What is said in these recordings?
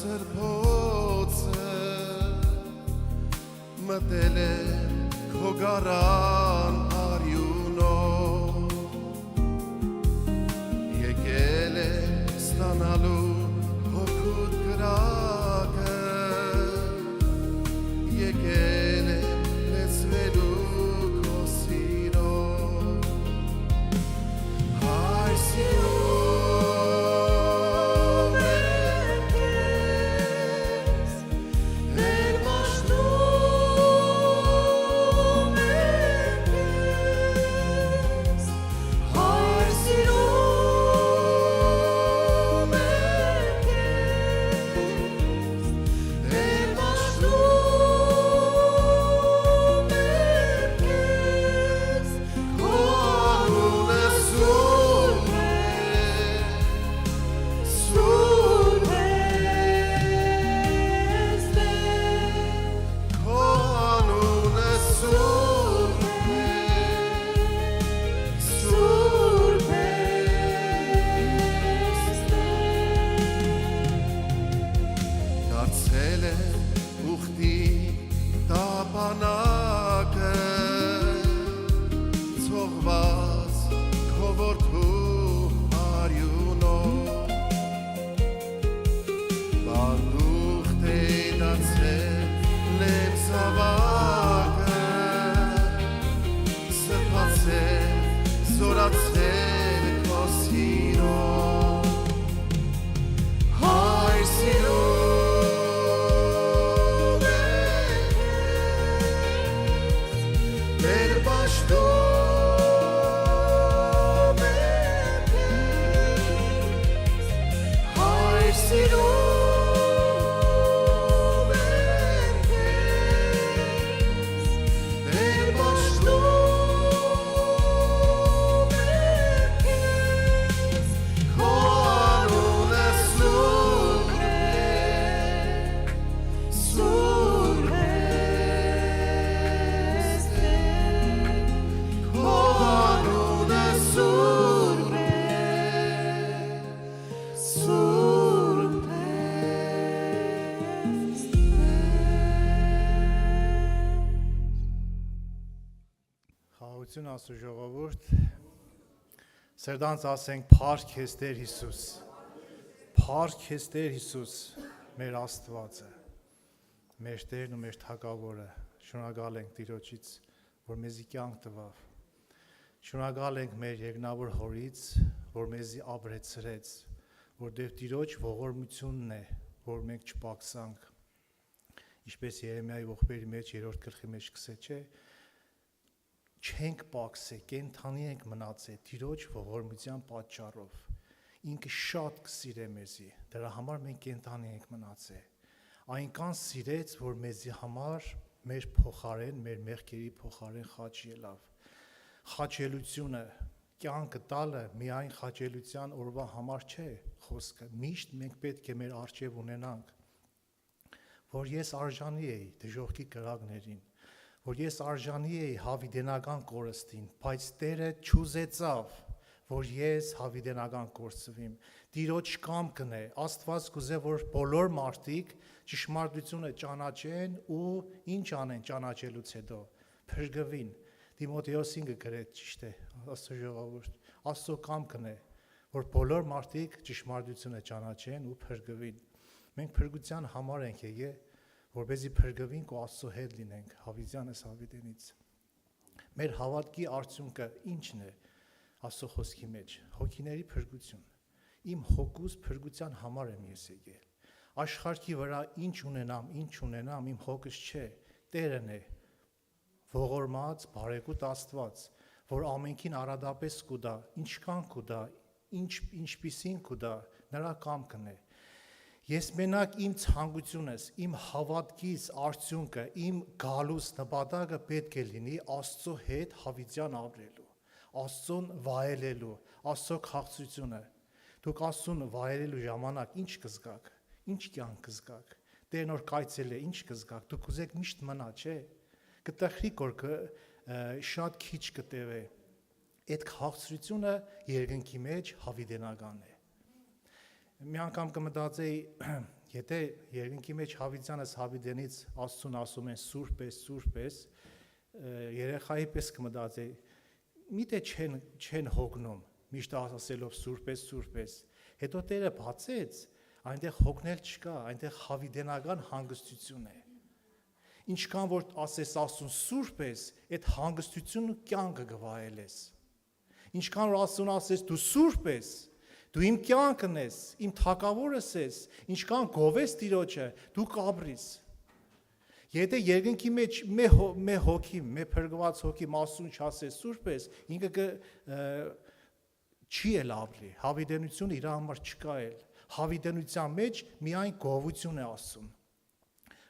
սրբոցը մտել է քո գարան արյունով եկել է ստանալու հոգուտ կրակը եկել է լեցվելու քո սիրով հայր սիրում եմ քեզ մեր մաշտում եմ քեզ հայր սիրում եմ քեզ մեր մաշտում եմ քեզ քո անունը սուրբ է սուրբ է քո անունը սուրբ է սուրբ է դարձել է ուխտի տապանակը ցողված քո որդու արյունով բանդուխտ է դարձել լեփ զավակը սրբացել զորացել քո սիրով հայր սիրում եմ քեզ մեր պաշտում եմ քեզ հայր սիրում եմ քեզ մեր պաշտում եմ քեզ քո անունը սուրբ է սուրբ է քո անունը սուրբ է սուրբ է Խաղաղություն Աստծո ժողովուրդ, սրտանց ասենք փառք քեզ Տեր Հիսուս, փառք քեզ Տեր Հիսուս, մեր Աստվածը, մեր Տերն ու մեր Թագավորը, շնորհակալ ենք Տիրոջից, որ մեզի կյանք տվավ, շնորհակալ ենք մեր երկնավոր Հորից, որ մեզի ապրեցրեց, որտեղ Տիրոջ ողորմությունն է, որ մենք չպակսանք, ինչպես Երեմիայի ողբերի մեջ 3-րդ գլխի մեջ սկսե չէ, չենք պակսե, կենթանի ենք մնացել Տիրոջ ողորմության պատճառով, ինքը շատ կսիրե մեզի, դրա համար մենք կենթանի ենք մնացել, այնքան սիրեց, որ մեզի համար մեր փոխարեն, մեր մեղքերի փոխարեն խաչ ելավ, խաչելությունը, կյանքը տալը միայն խաչելության օրվա համար չէ խոսքը, միշտ մենք պետք է մեր առջև ունենանք, որ ես արժանի էի դժոխքի կրակներին, որ ես արժանի էի հավիդենական կորստին, բայց Տերը չուզեցավ, որ ես հավիդենական կորսվիմ, Տիրոջ կամքն է, Աստված կուզե, որ բոլոր մարդիկ ճշմարտությունը ճանաչեն ու ինչ անեն ճանաչելուց հետո, փրկվին, Տիմոթեոս 5-ը գրեց ճիշտ է, Աստծո ժողովուրդ, Աստծո կամքն է, որ բոլոր մարդիկ ճշմարտությունը ճանաչեն ու փրկվին, մենք փրկության համար ենք եկել, որպեսզի փրկվենք ու Աստծո հետ լինենք, հավիտյանս հավիտենից։ Մեր հավատքի արդյունքը ի՞նչն է Աստծո խոսքի մեջ, հոգիների փրկություն։ Իմ հոգուս փրկության համար եմ ես եկել։ Աշխարհի վրա ինչ ունենամ, իմ հոգս չէ, Տերն է, ողորմած, բարեկուտ Աստված, որ ամենքին արադապես կուտա, ինչքան կուտա, ինչպիսին կուտա, նրա կամքն է։ Ես մենակ իմ ցանկությունս, իմ հավատքիս արդյունքը, իմ գալուս նպատակը պետք է լինի Աստծո հետ հավիտյան ապրելու, Աստծուն վայելելու, Աստծո քաղցրությունը։ Դուք Աստծուն վայելելու ժամանակ ինչ կզգաք, ինչ կյանք կզգաք, Տերն որ կայցել է, ինչ կզգաք, դուք ուզեք միշտ մնա, չէ։ Կտխրիկ որ շատ քիչ կտևե, այդ քաղցրությունը երկնքի մեջ հավիտենական է։ Մի անգամ կմտածեի, Եթե երկնքի մեջ հավիտյանս հավիտենից Աստծուն ասում են սուրբ ես, երեխայի պես կմտածի, միտե չեն հոգնում, միշտ ասելով սուրբ ես, հետո Տերը բացեց, այնտեղ հոգնել չկա, այնտեղ հավիտենական հանգստություն է։ Ինչքան որ ասես Աստծուն սուրբ ես, այդ հանգստությունը կյանքը գվայել ես։ Ինչքան որ Աստծուն ասես դու սուրբ ես, դու իմ կյանքն ես, իմ թագավորս ես, ինչքան գովես Տիրոջը, դու կաբրիս։ Եթե երկնքի մեջ մի հոգի, մի փրկված հոգի Աստծուն չասես սուրբ ես, ինքը չի էլ ապրի, հավիտենությունը իր համար չկա էլ։ Հավիտենության մեջ միայն գովություն է Աստծուն։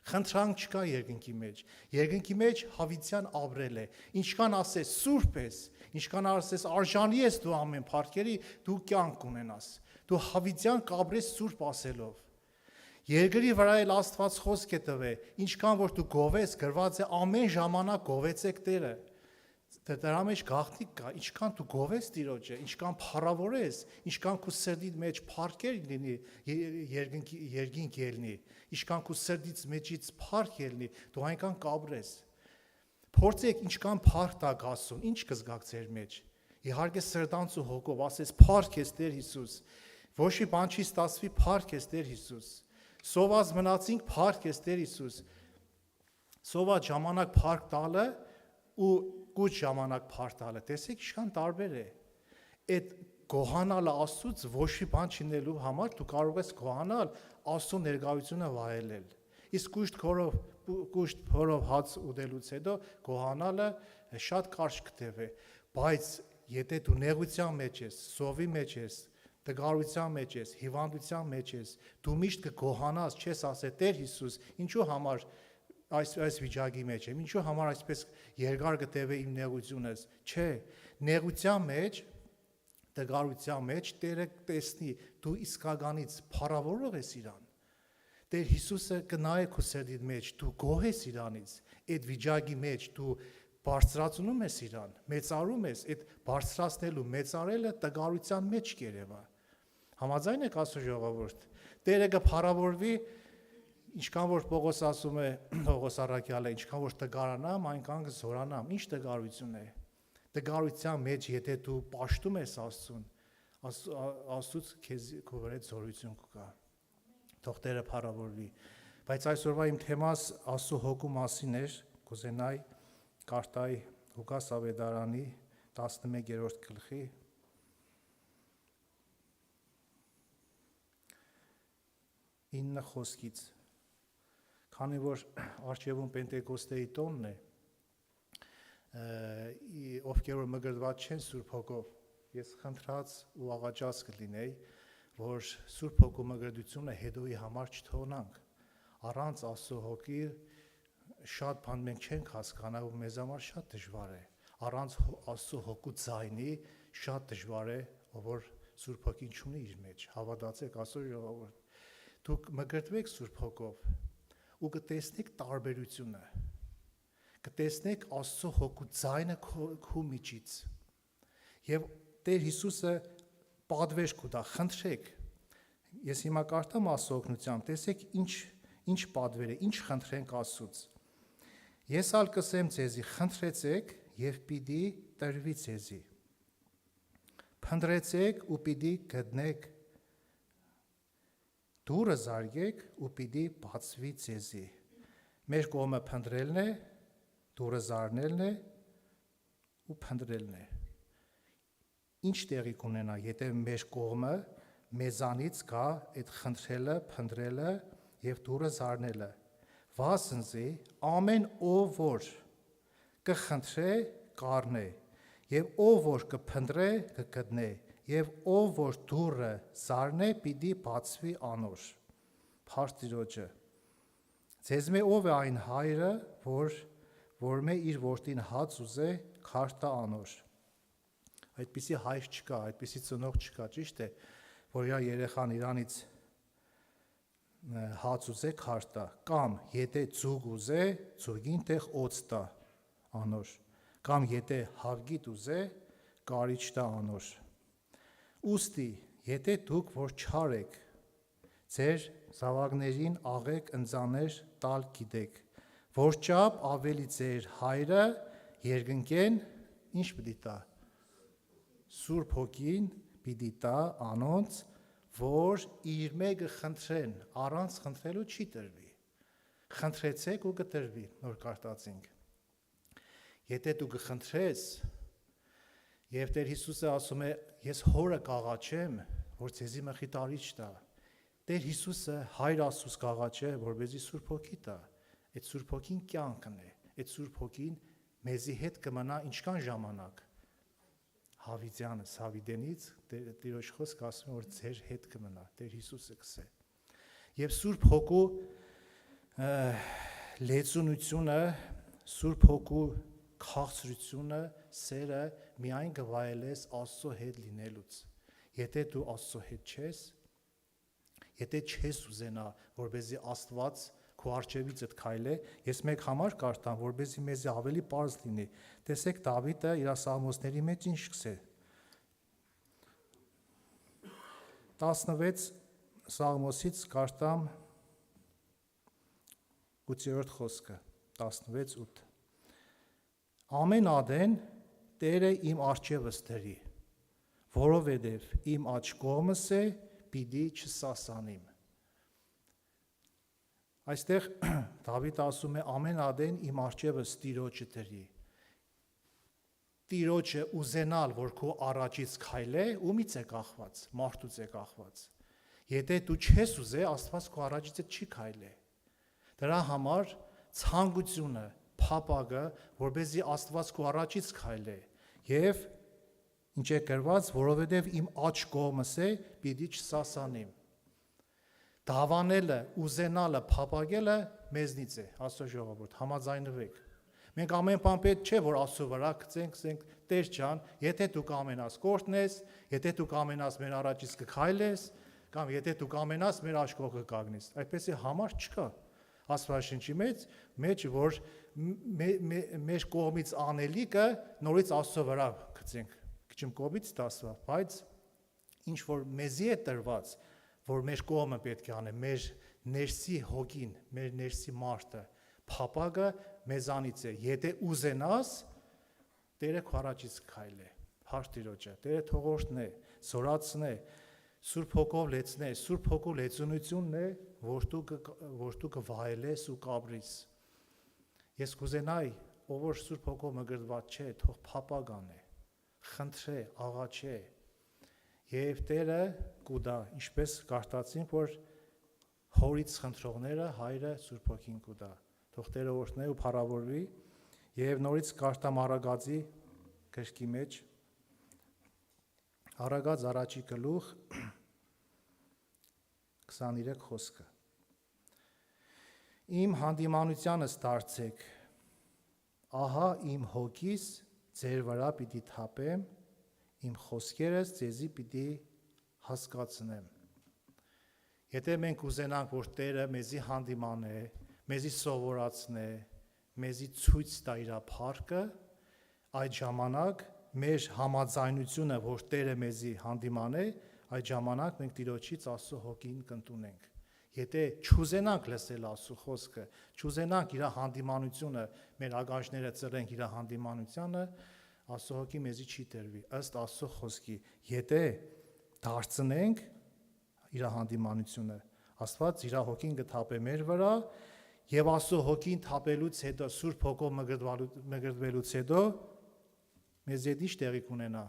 Խնդրանք չկա երկնքի մեջ հավիտյան ապրել է։ Ինչքան ասես սուրբ ես, ինչքան ասես արժանի ես դու ամեն փառքերի, դու կյանք ունենաս։ Դու հավիտյան կապրես սուրբ ասելով։ Երկրի վրա էլ Աստված խոսք է տվել, ինչքան որ դու գովես, գրված է ամեն ժամանակ գովեցեք Տերը։ Դրա մեջ գաղտնիք կա, ինչքան դու գովես Տիրոջը, ինչքան փառավորես, ինչքան քո սրտի մեջ փառքեր լինի, երկինք ելնի, ինչքան քո սրտից մեջից փառք ելնի, դու այնքան կաբրես։ Փորձեք ինչքան փառք տակ Աստծուն, ինչ կզգաք ձեր մեջ։ Իհարկե սրտանց ու հոգով ասես փառք ես Տեր Հիսուս։ Ոչ մի բան չի ստացվի, փառք ես Տեր Հիսուս։ Սոված մնացինք, փառք ես Տեր Հիսուս։ Սոված ժամանակ փառք տալը ու կուչ ժամանակ փառք տալը, տեսեք ինչքան տարբեր է։ Այդ գոհանալը Աստծուց ոչ մի բան չինելու համար դու կարող ես գոհանալ Աստծո ներկայությունը վայելել։ Իսկ կուշտ փորով հաց ուտելուց հետո գոհանալը շատ կարճ կտևի, բայց եթե դու նեղության մեջ ես, սովի մեջ ես, տգարության մեջ ես, հիվանդության մեջ ես, դու միշտ կգոհանաս, չես ասել Տեր Հիսուս, ինչու համար այս վիճակի մեջ եմ, ինչու համար այսպես երկար կտևի իմ նեղությունս, չէ, նեղության մեջ, տգարության մեջ Տերը տեսնի, դու իսկականից փառավորող ես Իրան, Տեր Հիսուսը կնայե քո սրտի մեջ, դու գոհ ես Իրանից, այդ վիճակի մեջ դու բարձրացնում ես Իրան, մեծարում ես, այդ բարձրացնելու, մեծարելը տգարության մեջ կերևա, համաձայն եք Աստծո ժողովուրդ, Տերը կփառավորվի. Ինչքան որ Պողոս ասում է, Պողոս առաքյալը, ինչքան որ տգարանամ, այնքան կզորանամ, ինչ տգարություն է։ Տգարության մեջ, եթե դու պաշտում ես Աստծուն, Աստծուց քեզ քո վրա զորություն կգա։ Թող Տերը փառավորվի։ Բայց այսօրվա իմ թեմաս Աստծո հոգու մասին էր, կուզենայի կարդայի Ղուկաս ավետարանի 11-րդ գլխի 9 խոսքից։ Քանի որ արջևում Պենտեկոստեի տոնն է, ովքեր որ մգրտված չեն Սուրբ Հոգով, ես խնդրած ու աղաչած կլինեի, որ Սուրբ Հոգու մգրտությունը հետոյի համար չթողնանք, առանց Աստծո Հոգի շատ բան մենք չենք հասկանա ու մեզ համար շատ դժվար է, առանց Աստծո Հոգու ձայնի շատ դժվար է, որ Սուրբ Հոգին չունի իր մեջ, հավատացեք Աստծո ժողովուրդ, դուք մգրտվեք Սուրբ Հոգով ու կտեսնեք տարբերությունը, կտեսնեք Աստծո Հոգու ձայնը քո միջից, և Տեր Հիսուսը պատվեր կտա, խնդրեք, ես հիմա կարդամ Աստծո օգնությամբ, տեսեք ինչ պատվեր է, ինչ խնդրենք Աստծուց, ես ալ կսեմ ձեզի, խնդրեցեք և պիտի տրվի ձեզի, փնտրեցեք ու պիտի գտնեք, դուրը զարգեք ու պիտի բացվի ձեզի, մեր կողմը փնտրելն է, դուրը զարնելն է ու փնտրելն է, ինչ տեղի կունենա, եթե մեր կողմը մեզանից գա այդ խնդրելը, փնտրելը և դուրը զարնելը, վասնզի ամեն ով որ կխնդրե կառնե, և ով որ կփնտրե կգտնե, և ով որ դուրը զարնե պիտի բացվի անոր, փառք Տիրոջը, ձեզմե ով է այն հայրը, որ մե իր որդին հաց ուզե քարտա անոր, այդպիսի հայր չկա, այդպիսի ծնող չկա, ճիշտ է, որ երեխան իրանից հաց ուզե քարտա, կամ եթե ձուկ ուզե, ձուկին տեղ օձ տա անոր, կամ եթե հավգիտ ուզե, կարիճ տա անոր, ուստի, եթե դուք որ չար եք, ձեր զավակներին աղեք ընծաներ տալ գիտեք, որ չափ ավելի ձեր հայրը երկնքեն ինչ պիտի տա, Սուրբ Հոգին պիտի տա անոնց, որ իր մեկը խնդրեն, առանց խնդրելու չի տրվի, խնդրեցեք ու կտրվի, նոր կարտածինք, եթե դու կխնդրես, և Տեր Հիսուսը ասում է, ես հորը կաղաչեմ, որ ձեզի մխիթարիչ տա, Տեր Հիսուսը հայր Աստուծո կաղաչե, որպեսզի Սուրբ Հոգի տա, այդ Սուրբ Հոգին կյանքն է, այդ Սուրբ Հոգին մեզի հետ կմնա ինչքան ժամանակ, Հավիդյանս, Հավիդենից Տիրոջ խոսքը ասում է, որ ձեր հետ կմնա, Տեր Հիսուսը կսե, և Սուրբ Հոգու լեցունությունը, Սուրբ Հոգու քաղցրությունը, սերը միայն կվայելես Աստծո հետ լինելուց, եթե դու Աստծո հետ չես, եթե չես ուզենա, որպեսզի Աստված քո առջևիցդ քայլե, ես մեկ համար կարդամ, որպեսզի մեզի ավելի պարզ լինի, տեսեք Դավիթը իր սաղմոսների մեջ ինչ սկսե, 16 սաղմոսից կարդամ 8-րդ խոսքը, 16-8 Ամեն ադեն Տերը իմ առջևս դրի, որովհետև իմ աջ կողմս է, պիտի չսասանիմ։ Այստեղ Դավիթ ասում է ամեն ադեն իմ առջևս Տիրոջը դրի։ Տիրոջը ուզենալ, որ քո առաջից քայլե, ումից է կախված, մարդուց է կախված։ Եթե դու չես ուզե, Աստված քո առաջից չի քայլե։ Դրա համար ցանկությունը փապագը, որպեսզի Աստված քո առաջից քայլե, եւ ինչ է գրված, որովհետեւ իմ աջ կողմս է, պիտի չսասանիմ։ Դավանելը, ուզենալը, փապագելը մեզնից է, Աստծո ժողովուրդ, համաձայնվեք։ Մենք ամեն բան պետք չէ, որ Աստծո վրա գցենք, Տեր ջան, եթե դու կամենաս կորտնես, եթե դու կամենաս մեր առաջից կքայլես, կամ եթե դու կամենաս մեր աջ կողքը կանգնես, այդպեսի համար չկա։ Աստվածաշնչի մեջ որ մեր կողմից անելիքը նորից Աստծո վրա գցենք, քիչ կողմից դասվա, բայց ինչ որ մեզի է տրված, որ մեր կողմը պետք է անե, մեր ներսի հոգին, մեր ներսի մարդը, փապագը մեզանից է, եթե ուզենաս, Տերը քո առաջից քայլե, հարց Տիրոջը, Տերը թողորտնե, զորացնե, Սուրբ Հոգով լեցնե, Սուրբ Հոգու լեցունությունն է, որ դու կվայելես ու կապրես։ Ես կուզենայի, ով որ Սուրբ Հոգով մգրտված չէ, թող փապագ անե, խնդրե, աղաչե, եւ Տերը կուտա, ինչպես կարդացինք, որ հորից խնդրողները հայրը Սուրբ Հոգին կուտա։ Թող Տերը օրհնե ու փառավորվի, եւ նորից կարդամ Արագածի գրքի մեջ, Արագած առաջի գլուխ 23 խոսքը։ Իմ հանդիմանությանս դարձեք, ահա իմ հոգիս ձեր վրա պիտի թափեմ, իմ խոսքերս ձեզի պիտի հասկացնեմ։ Եթե մենք ուզենանք, որ Տերը մեզի հանդիմանե, մեզի սովորացնե, մեզի ցույց տա իր փառքը, այդ ժամանակ մեր համաձայնությունը, որ Տերը մեզի հանդիմանե, այդ ժամանակ մենք Տիրոջից Աստծո հոգին կընդունենք։ Եթե չուզենանք լսել Աստծո խոսքը, չուզենանք իր հանդիմանությունը, մեր ագանջները ծրենք իր հանդիմանությանը, Աստծո հոգի մեզի չի տրվի, ըստ Աստծո խոսքի։ Եթե դարձնենք իր հանդիմանությունը, Աստված իր հոգին կթափե մեր վրա, եւ Աստծո հոգին թափելուց հետո, Սուրբ Հոգով մգրտվելուց հետո մեզ հետ ինչ տեղի կունենա։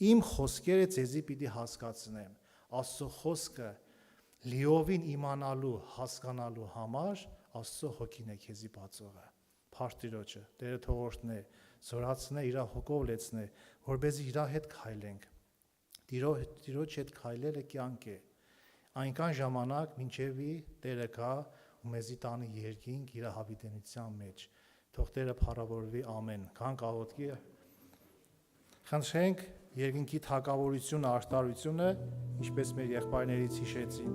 Իմ խոսքերը ձեզի պիտի հասկացնեմ։ Աստծո խոսքը լիովին իմանալու, հասկանալու համար Աստծո հոգին է քեզի բացողը։ Փառք Տիրոջը, Տերը թող օրհնե, զորացնե, իր հոգով լեցնե, որպեսզի իր հետ քայլենք։ Տիրոջ հետ քայլելը կյանք է։ Այնքան ժամանակ, մինչեւի Տերը գա ու մեզի տանի երկինք իր հավիտենության մեջ։ Թող Տերը փառավորվի, ամեն։ Քանք աղոթքի խնդրենք երկինքի թագավորությունը, արտարությունը, ինչպես մեր եղբայրներից հիշեցին,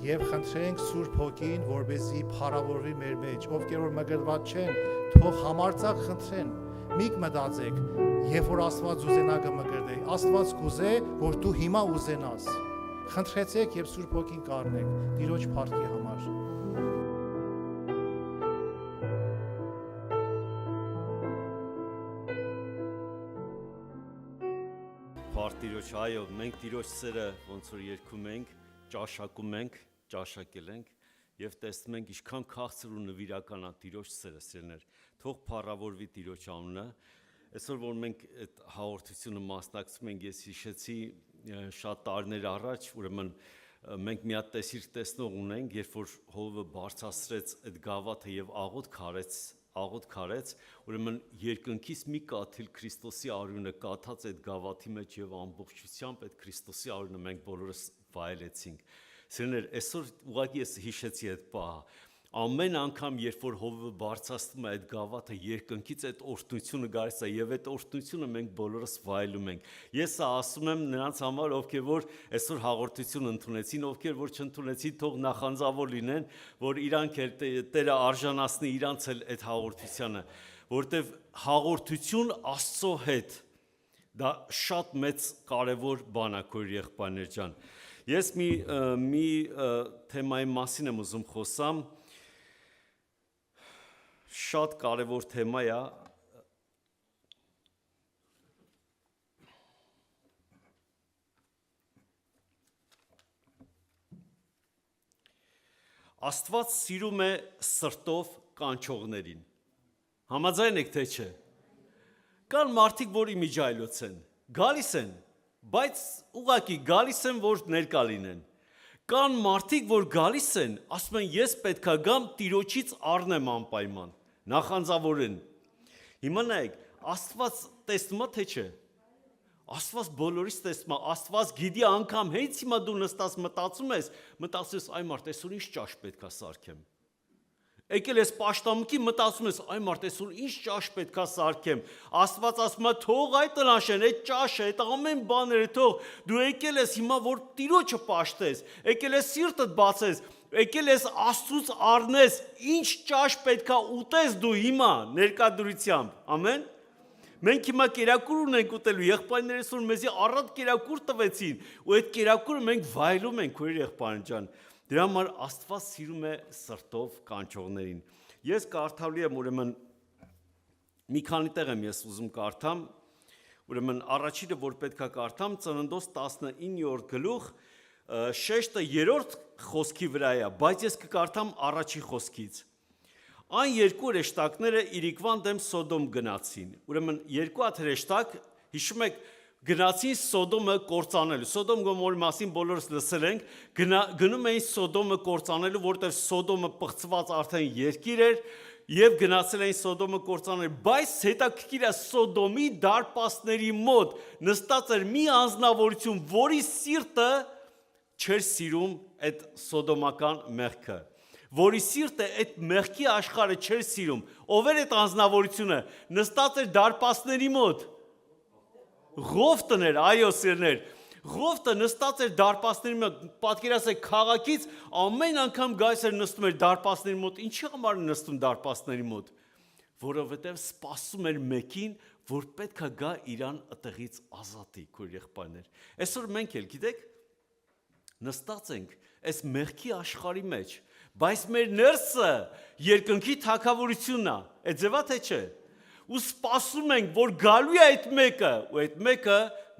եւ խնդրենք Սուրբ Հոգին, որպեսզի փառավորվի մեր մեջ, ովքեր որ մգրտված չեն, թող համարձակ խնդրեն, մի մտածեք, երբ որ Աստված ուզենա կմգրտե, Աստված կուզե, որ դու հիմա ուզենաս, Խնդրեցեք եւ Սուրբ Հոգին կառնեք Տիրոջ փառքի համար։ Փառք Տիրոջ, այո, մենք Տիրոջ սերը ոնց որ երգում ենք, ճաշակում ենք, ճաշակել ենք եւ տեսնում ենք ինչքան քաղցր ու նվիրական է Տիրոջ սերը, սիրներ։ Թող փառավորվի Տիրոջ անունը։ Այսօր որ մենք այդ հաղորդությունը մասնակցում ենք, ես հիշեցի շատ տարիներ առաջ, ուրեմն մենք մի հատ տեսիր տեսնող ունենք, երբ որ հովը բարձրացրեց այդ գավաթը եւ աղոտ քարեց, ուրեմն երկնքից մի կաթիլ Քրիստոսի արյունը կաթած այդ գավաթի մեջ եւ ամբողջությամբ այդ Քրիստոսի արյունը մենք բոլորս վայելեցինք։ Սիրներ, այսօր ուղղակի ես հիշեցի այդ պահը։ Ամեն անգամ, երբ որ հովը բարձրացնում է այդ գավաթը, երկնքից այդ օրհնությունը գալիս է եւ այդ օրհնությունը մենք բոլորս վայելում ենք։ Ես ասում եմ նրանց համար, ովքեր որ այսօր հաղորդություն ընդունեցին, ովքեր որ չընդունեցին, թող նախանձավոր լինեն, որ իրանք էլ Տերը արժանացնի իրանց էլ այդ հաղորդությանը, որտեվ հաղորդություն Աստծո հետ դա շատ մեծ կարևոր բան է, քույր եղբայրներ ջան։ Ես մի թեմայի մասին եմ ուզում խոսամ, շատ կարևոր թեմա է։ Աստված սիրում է սրտով կանչողներին։ Համաձայն եք թե չէ։ Կան մարդիկ, որ իմիջայլոց են, գալիս են, բայց ուղղակի գալիս են, որ ներկա լինեն։ Կան մարդիկ, որ գալիս են, ասում են, ես պետքա գամ Տիրոջից առնեմ անպայման, նախանձավոր են։ Հիմա նայեք, Աստված տեսնում է թե չէ։ Աստված բոլորից տեսնում է, Աստված գիտի անգամ հենց հիմա դու նստած մտածում ես, այ մարդ, այսօր ինչ ճաշ պետքա սարքեմ։ Եկել ես պաշտամունքի մտածում ես, այ մարդ, այսօր ինչ ճաշ պետքա սարքեմ։ Աստված ասում է, թող այդ տնաշեն, այդ ճաշը, այդ ամեն բաները թող։ Դու եկել ես հիմա, որ Տիրոջը պաշտես, եկել ես սիրտդ բացես, եկել ես Աստծուց առնես, ինչ ճաշ պետքա ուտես դու հիմա ներկայությամբ։ Ամեն։ Մենք հիմա կերակուր ունենք ուտելու, եղբայրները այսօր մեզի առատ կերակուր տվեցին, ու այդ կերակուրը մենք վայելում ենք, քույր եղբայր ջան։ Դրա համար Աստված սիրում է սրտով կանչողներին։ Ես կարդալու եմ ուրեմն մի քանի տեղ եմ ես ուզում կարդամ, ուրեմն առաջինը որ պետքա կարդամ Ծննդոց 19-րդ գլուխ շեշտը 3-րդ խոսքի վրա է, բայց ես կկարդամ առաջի խոսքից։ Այն երկու հրեշտակները Իրիկվան դեմ Սոդոմ գնացին։ Ուրեմն երկու հատ հրեշտակ, հիշում եք, գնացին Սոդոմը կործանելու։ Սոդոմ Գոմորի մասին բոլորս լսել ենք, գնում էին Սոդոմը կործանելու, որտեղ Սոդոմը պղծված արդեն երկիր էր եւ գնացել էին Սոդոմը կործանել, բայց հետաքրքիր է Սոդոմի դարպասների մոտ նստած էր մի անձնավորություն, որի սիրտը չէր սիրում այդ սոդոմական մեղքը, որի սիրտը այդ մեղքի աշխարհը չէր սիրում։ Ով էր այդ անձնավորությունը, նստած էր դարպասների մոտ։ Ղովտն էր, այո սիրներ, Ղովտը նստած էր դարպասների մոտ, պատկերացրեք քաղաքից ամեն անգամ գայս էր նստում էր դարպասների մոտ, ինչի համար է նստում դարպասների մոտ, որովհետև սպասում էր մեկին, որ պետք է գա իրան այդտեղից ազատի, քույր եղբայրներ։ Այսօր մենք էլ գիտեք, նստած ենք այս մեղքի աշխարհի մեջ, բայց մեր ներսը երկնքի թագավորությունն է, այդ ձևա թե չէ։ Ու սպասում ենք, որ գալու է այդ մեկը, ու այդ մեկը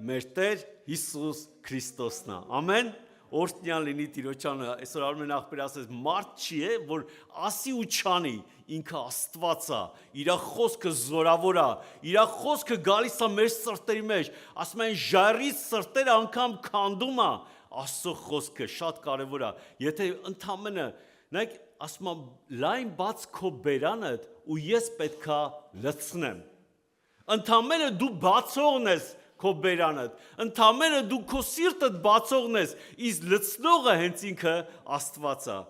մեր Տեր Հիսուս Քրիստոսն է։ Ամեն։ Օրհնյալ լինի Տիրոջանը, այսօր Արմեն աղբեր ասես, մարդ չի է, որ ասի ու չանի, ինքը Աստված է, իր խոսքը զորավոր է, իր խոսքը գալիս է մեր սրտերի մեջ, ասում են ժայռից սրտերը անգամ քանդում է, Աստծո խոսքը շատ կարևոր է։ Եթե ընդամենը, նայեք, ասում եմ, լայն բաց քո բերանդ ու ես պետքա լցնեմ։ Ընդամենը դու բացողն ես քո բերանդ, ընդամենը դու քո սիրտդ բացողն ես, իսկ լցնողը հենց ինքը Աստված է։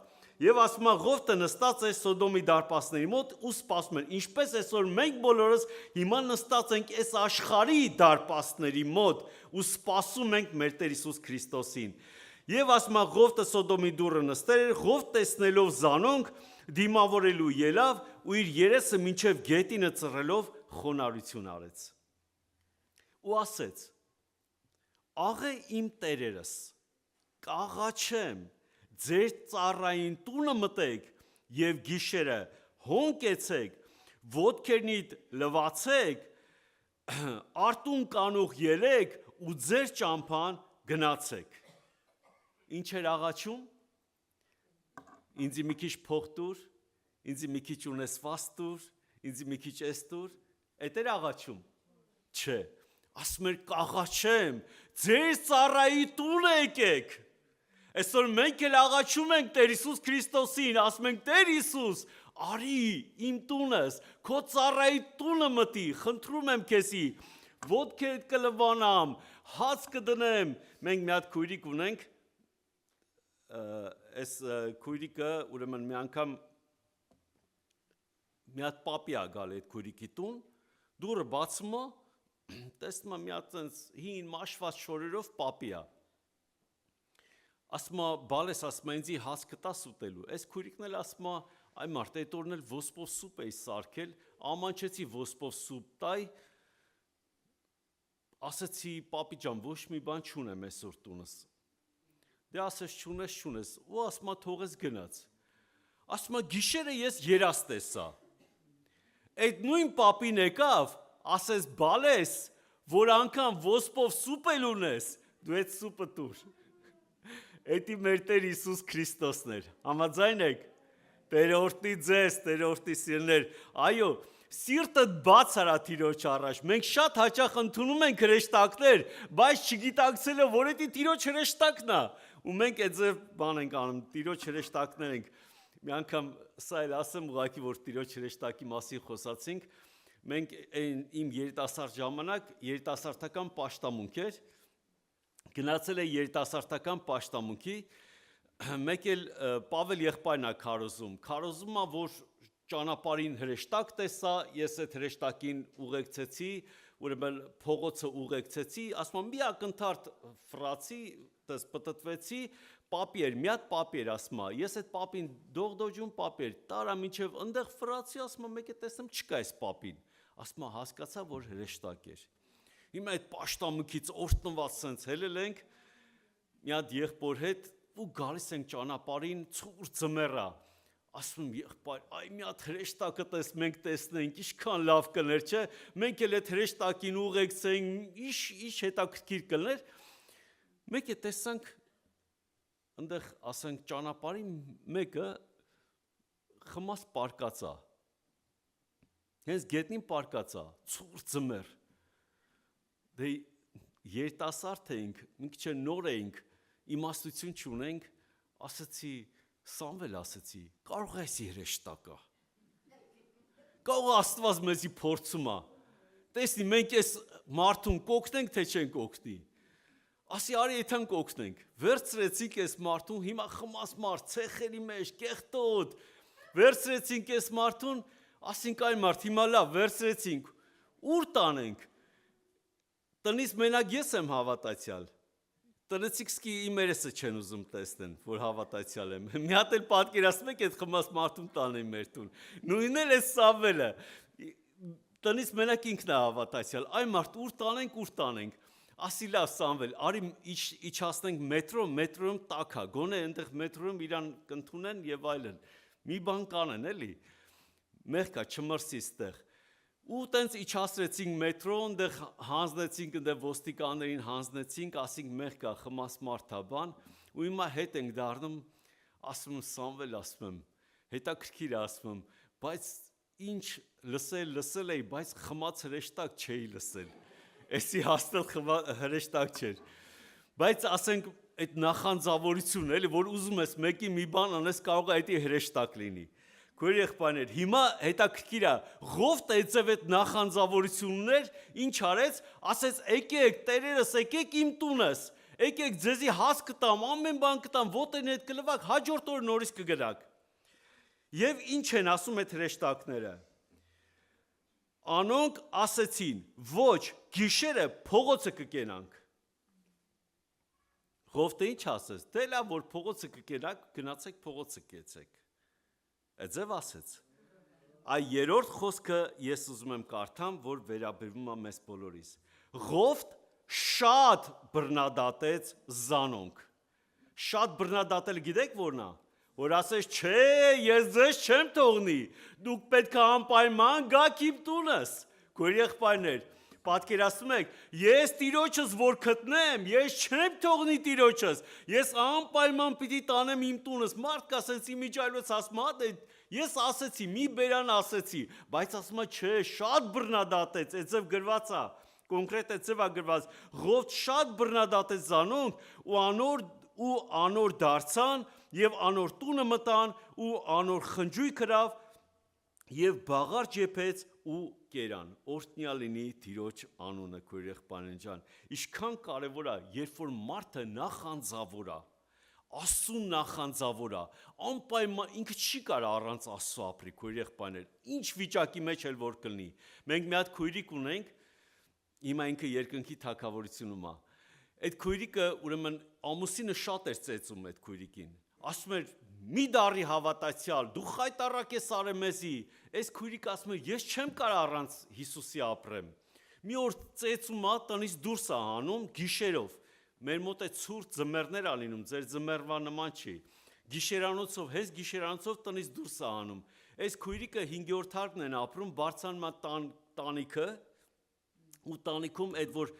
Եվ ասում եմ, Ղովտը նստած է Սոդոմի դարպասների մոտ ու սպասում են, ինչպես այսօր մենք բոլորս հիմա նստած ենք այս աշխարհի դարպասների մոտ ու սպասում ենք մեր Տեր Հիսուս Քրիստոսին։ Եվ ասում եմ, Ղովտը Սոդոմի դուռը նստել էր, Ղովտ տեսնելով զանոնք դիմավորելու ելավ ու իր երեսը մինչև գետինը ծռելով խոնարհություն արեց։ Ու ասեց. «Աղե իմ տերերս, կաղաչեմ, ձեր ծառային տունը մտեք եւ գիշերը հոնկեցեք, ոտքերնիդ լվացեք, արտուն կանուխ ելեք ու ձեր ճամփան գնացեք։ Ինչ էր աղաչում։ Ինձ մի քիչ փող տուր, ինձ մի քիչ ունեցված տուր, ինձ մի քիչ էս տուր, էդ էր աղաչում։ Չէ, ասում էր կաղաչեմ, ձեր ծառայի տունը եկեք։ Այսօր մենք էլ աղաչում ենք Տեր Հիսուս Քրիստոսին, ասում ենք Տեր Հիսուս, արի իմ տունս, քո ծառայի տունը մտի, խնդրում եմ քեզի, ոտքերդ կլվանամ, հաց կդնեմ։ Մենք մի հատ քույրիկ ունենք, այս քույրիկը ուրեմն մի անգամ մի հատ պապի ա գալ այդ քույրիկի տուն, դուրը բացում է, տեսնում է մի հատ հին մաշված շորերով պապի ա։ Ասում է, բալես, ասում է, ինձի հաց կտաս ուտելու։ Այս քույրիկն էլ ասում է, այ մարդ, այդ օրն էլ ոսպով սուպ էի սարքել, ամանչեցի ոսպով սուպ տայ, ասեցի, պապի ջան, ոչ մի բան չունեմ այսօր տունս։ Դե ասես չունես, ու ասում է, թողես գնաց։ Ասում է, գիշերը ես երաս տեսա։ Այդ նույն պապին եկավ, ասես, բալես, որ անգամ ոսպով սուպ էլ ունես, դու այդ սուպը տուր։ Էդի մեր Տեր Հիսուս Քրիստոսն էր, համաձայն եք, Տերորդի ձեզ, Տերորդի սիրներ, այո, սիրտդ բաց արա Տիրոջ առաջ, մենք շատ հաճախ ընդունում ենք հրեշտակներ, բայց չգիտակցելով, որ էդի Տիրոջ հրեշտակն է, ու մենք այդ ձև բան ենք անում, Տիրոջ հրեշտակներ ենք, մի անգամ սա էլ ասեմ ուղղակի, որ Տիրոջ հրեշտակի մասին խոսացինք, մենք իմ երիտասարդ ժամանակ երիտասարդական պաշտամունք էր, գնացել է երիտասարդական պաշտամունքի, մեկ էլ Պավել եղբայրն է քարոզում է, որ ճանապարհին հրեշտակ տեսա, ես այդ հրեշտակին ուղեկցեցի, ուրեմն փողոցը ուղեկցեցի, ասում եմ մի ակնթարթ ֆրացի, դες պտտվեցի, պապի էր, մի հատ պապի էր, ասում է, ես այդ պապին դողդոջում պապի էր, տարա մինչև ընդեղ ֆրացի, ասում եմ, մեկ է տեսնեմ չկա այս պապին, ասում է, հասկացա, որ հրեշտակ էր։ Հիմա այդ պաշտամունքից օրտնված սենց հելել ենք, մի հատ եղբոր հետ ու գալիս ենք ճանապարհին ցուրտ ձմեռա, ասում եմ եղբայր, այ մի հատ հրեշտակը մենք տեսնենք, ինչքան լավ կներ, չէ, մենք էլ այդ հրեշտակին ուղեկցենք, ինչ հետաքրքիր կներ, մեկ է տեսանք, ընդեղ ասենք ճանապարհին մեկը խմած պարկած է, հենց գետնին պարկած է, ցուրտ ձմեռ, դե երիտասարդ էինք, մի քիչ նոր էինք, իմաստություն չունենք, ասեցի, Սամվել ասեցի, կարող է այսի հրեշտակը, կարող է Աստված մեզի փորձում է, տեսնի մենք այս մարդուն կօգնենք, թե չենք օգնի, ասի արի եթան կօգնենք, վերցրեցինք այս մարդուն, հիմա խմած մարդ, ցեխերի մեջ, կեղտոտ, վերցրեցինք այս մարդուն, ասինք այ մարդ, հիմա լավ, վերցրեցինք, ուր տանենք, տնից մենակ ես եմ հավատացյալ, տնեցիքսկի իմ երեսը չեն ուզում տեսնեն, որ հավատացյալ եմ, մի հատ էլ պատկերացնում եք այդ խմած մարդուն տանեն մեր տուն, նույնն էլ էս Սամվելը, տնից մենակ ինքն է հավատացյալ, այ մարդ ուր տանենք, ասի լավ Սամվել, արի իջացնենք մետրոյում տակա, գոնե այնտեղ մետրոյում իրան կընդունեն եւ այլն, մի բան կանեն էլի, մեղքա չմրսի ստեղ, ու տենց իջացրեցինք մետրո, այնտեղ հանձնեցինք, այնտեղ ոստիկաններին հանձնեցինք, ասինք մեղքա խմած մարդա բան, ու հիմա հետ ենք դառնում, ասում եմ Սամվել, ասում եմ, հետաքրքիր ասում եմ, բայց ինչ լսել էի, բայց խմած հրեշտակ չէի լսել, էսի հաստատ հրեշտակ չէր, բայց ասենք այդ նախանձավորություն էլի, որ ուզում ես մեկի մի բան անես, կարող է այդ հրեշտակ լինի, Քույր եղբայրներ, հիմա հետաքրքիր է, Ղովտ այցև այդ նախանձավորություններ ինչ արեց, ասեց եկեք տերերս, եկեք իմ տունս, եկեք ձեզի հաց կտամ, ամեն բան կտամ, ոտերն հետ կլվակ, հաջորդ օր նորից կգրակ։ Եվ ինչ են ասում այդ հրեշտակները։ Անոնք ասեցին, ոչ, գիշերը փողոցը կկենանք։ Ղովտը ինչ ասեց, դե լավ որ փողոցը կկենանք, գնացեք փողոցը կեցեք։ Ձև ասեց, այ երորդ խոսքը ես ուզում եմ կարդամ, որ վերաբերվում է մեզ բոլորիս, Ղովտ շատ բռնադատեց Զանոնք, Շատ բռնադատել գիտեք որն է, որ ասես չէ, ես ձեզ չեմ թողնի, դուք պետք է անպայման գաք իմ տունս, քույր եղբայրներ, պատկերացնում եք, ես Տիրոջս որ գտնեմ, ես չեմ թողնի Տիրոջս, ես անպայման պիտի տանեմ իմ տունս, մարդ կասեց իմիջայլոց ասում է, ես ասեցի, մի բերան ասեցի, բայց ասում է չէ, շատ բռնադատեց, այդձև գրված է, կոնկրետ այդձև է գրված, Ղովտ շատ բռնադատեց զանոնք ու անոր դարձան եւ անոր տունը մտան ու անոր խնջույք հրավ եւ բաղարջ եփեց ու կերան օրհնյալ լինի Տիրոջ անունը քույր եղբայրն ջան ինչքան կարեւոր է երբ որ մարդը նախանձավոր է Աստծուն նախանձավոր է անպայման ինքը չի կարող առանց Աստծո ապրի քույր եղբայրներ ինչ վիճակի մեջ էլ որ կլինի մենք մի հատ քույրիկ ունենք հիմա ինքը երկնքի թագավորությունում է այդ քույրիկը ուրեմն ամուսինը շատ էր ծեծում այդ քույրիկին ասում էր մի դարի հավատացյալ դու խայտարակ ես արել մեզի այս քույրիկը ասում էր ես չեմ կարող առանց Հիսուսի ապրեմ մի օր ծեծում է տնից դուրս է հանում գիշերով մեր մոտ է ցուրտ ձմեռներ ա լինում ձեր ձմեռվա նման չի գիշերանոցով հենց գիշերանոցով տնից դուրս է հանում այս քույրիկը 5-րդ հարկն են ապրում բարձրանում է տանիքը ու տանիքում այդ որ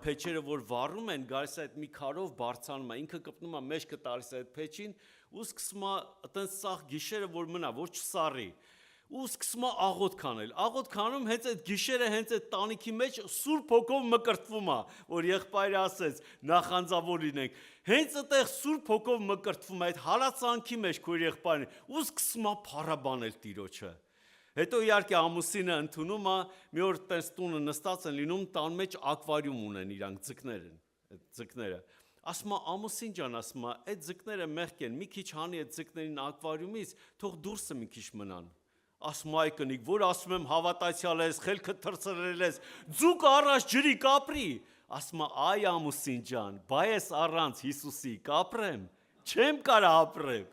փեչերը որ վառում են գալիս է այդ մի քարով բարձրանում է ինքը կպնում է մեջքը տալիս է այդ փեչին ու սկսում է այտենց սաղ գիշերը որ մնա որ չսառի ու սկսում է աղոթք քանել հենց այդ գիշերը հենց այդ տանիքի մեջ Սուրբ Հոգով մկրտվում է որ եղբայրը ասեց նախանձավոր լինենք հենց այդտեղ Սուրբ Հոգով մկրտվում է այդ հալածանքի մեջ քույր եղբայրն ու սկսում է փառաբանել Տիրոջը Հետո իհարկե ամուսինը ընդունում է, մի օր տես տունը նստած են լինում, տան մեջ ակվարիում ունեն իրանք ձկները։ Ասում է ամուսին ջան, ասում է, այդ ձկները մեղք են, մի քիչ հանի այդ ձկներին ակվարիումից, թող դուրսը մի քիչ մնան։ Ասում այ կնիկ, որ ասում եմ հավատացյալ ես, խելքը թրծրել ես, ձուկ առաջ ջրի կապրի։ Ասում է այ ամուսին ջան, բայց առանց Հիսուսի կապրեմ, չեմ կարող ապրեմ։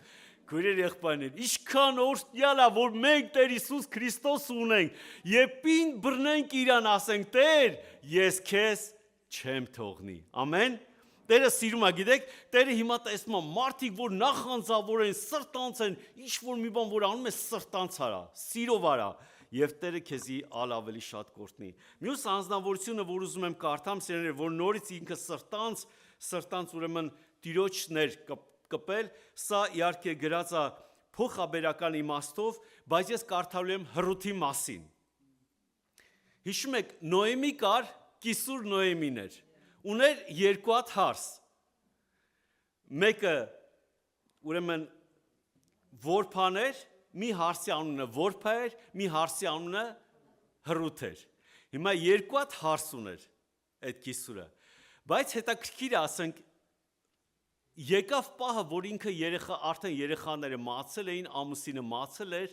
Քույրեր եղբայրներ, ինչքան օրհնյալ է, որ մենք Տեր Հիսուս Քրիստոս ունենք, եւ պին բռնենք իրան, ասենք Տեր, ես քեզ չեմ թողնի։ Ամեն։ Տերը սիրում է, գիտեք, Տերը հիմա տեսնում է մարդիկ, որ նախանձավոր են, սրտանց են, ինչ որ մի բան որ անում է սրտանց արա, սիրով արա, եւ Տերը քեզի ավելի շատ կօրհնի։ Մյուս անձնավորությունը, որ ուզում եմ կարդամ, սիրելիներ, որ նորից ինքը սրտանց ուրեմն Տիրոջներ կպել, սա իհարկե գրած է փոխաբերական իմաստով, բայց ես կարդալու եմ Հռութի մասին։ Հիշում եք, Նոեմի կար, կիսուր Նոեմին էր, ուներ երկու հատ հարս։ Մեկը ուրեմն որբան էր, մի հարսի անունը որբա էր, մի հարսի անունը Հռութ էր։ Հիմա երկու հատ հարս ուներ այդ կիսուրը։ Բայց հետաքրքիր է, ասենք Եկավ պահը, որ ինքը արդեն երեխաները մացել էին, ամուսինը մացել էր,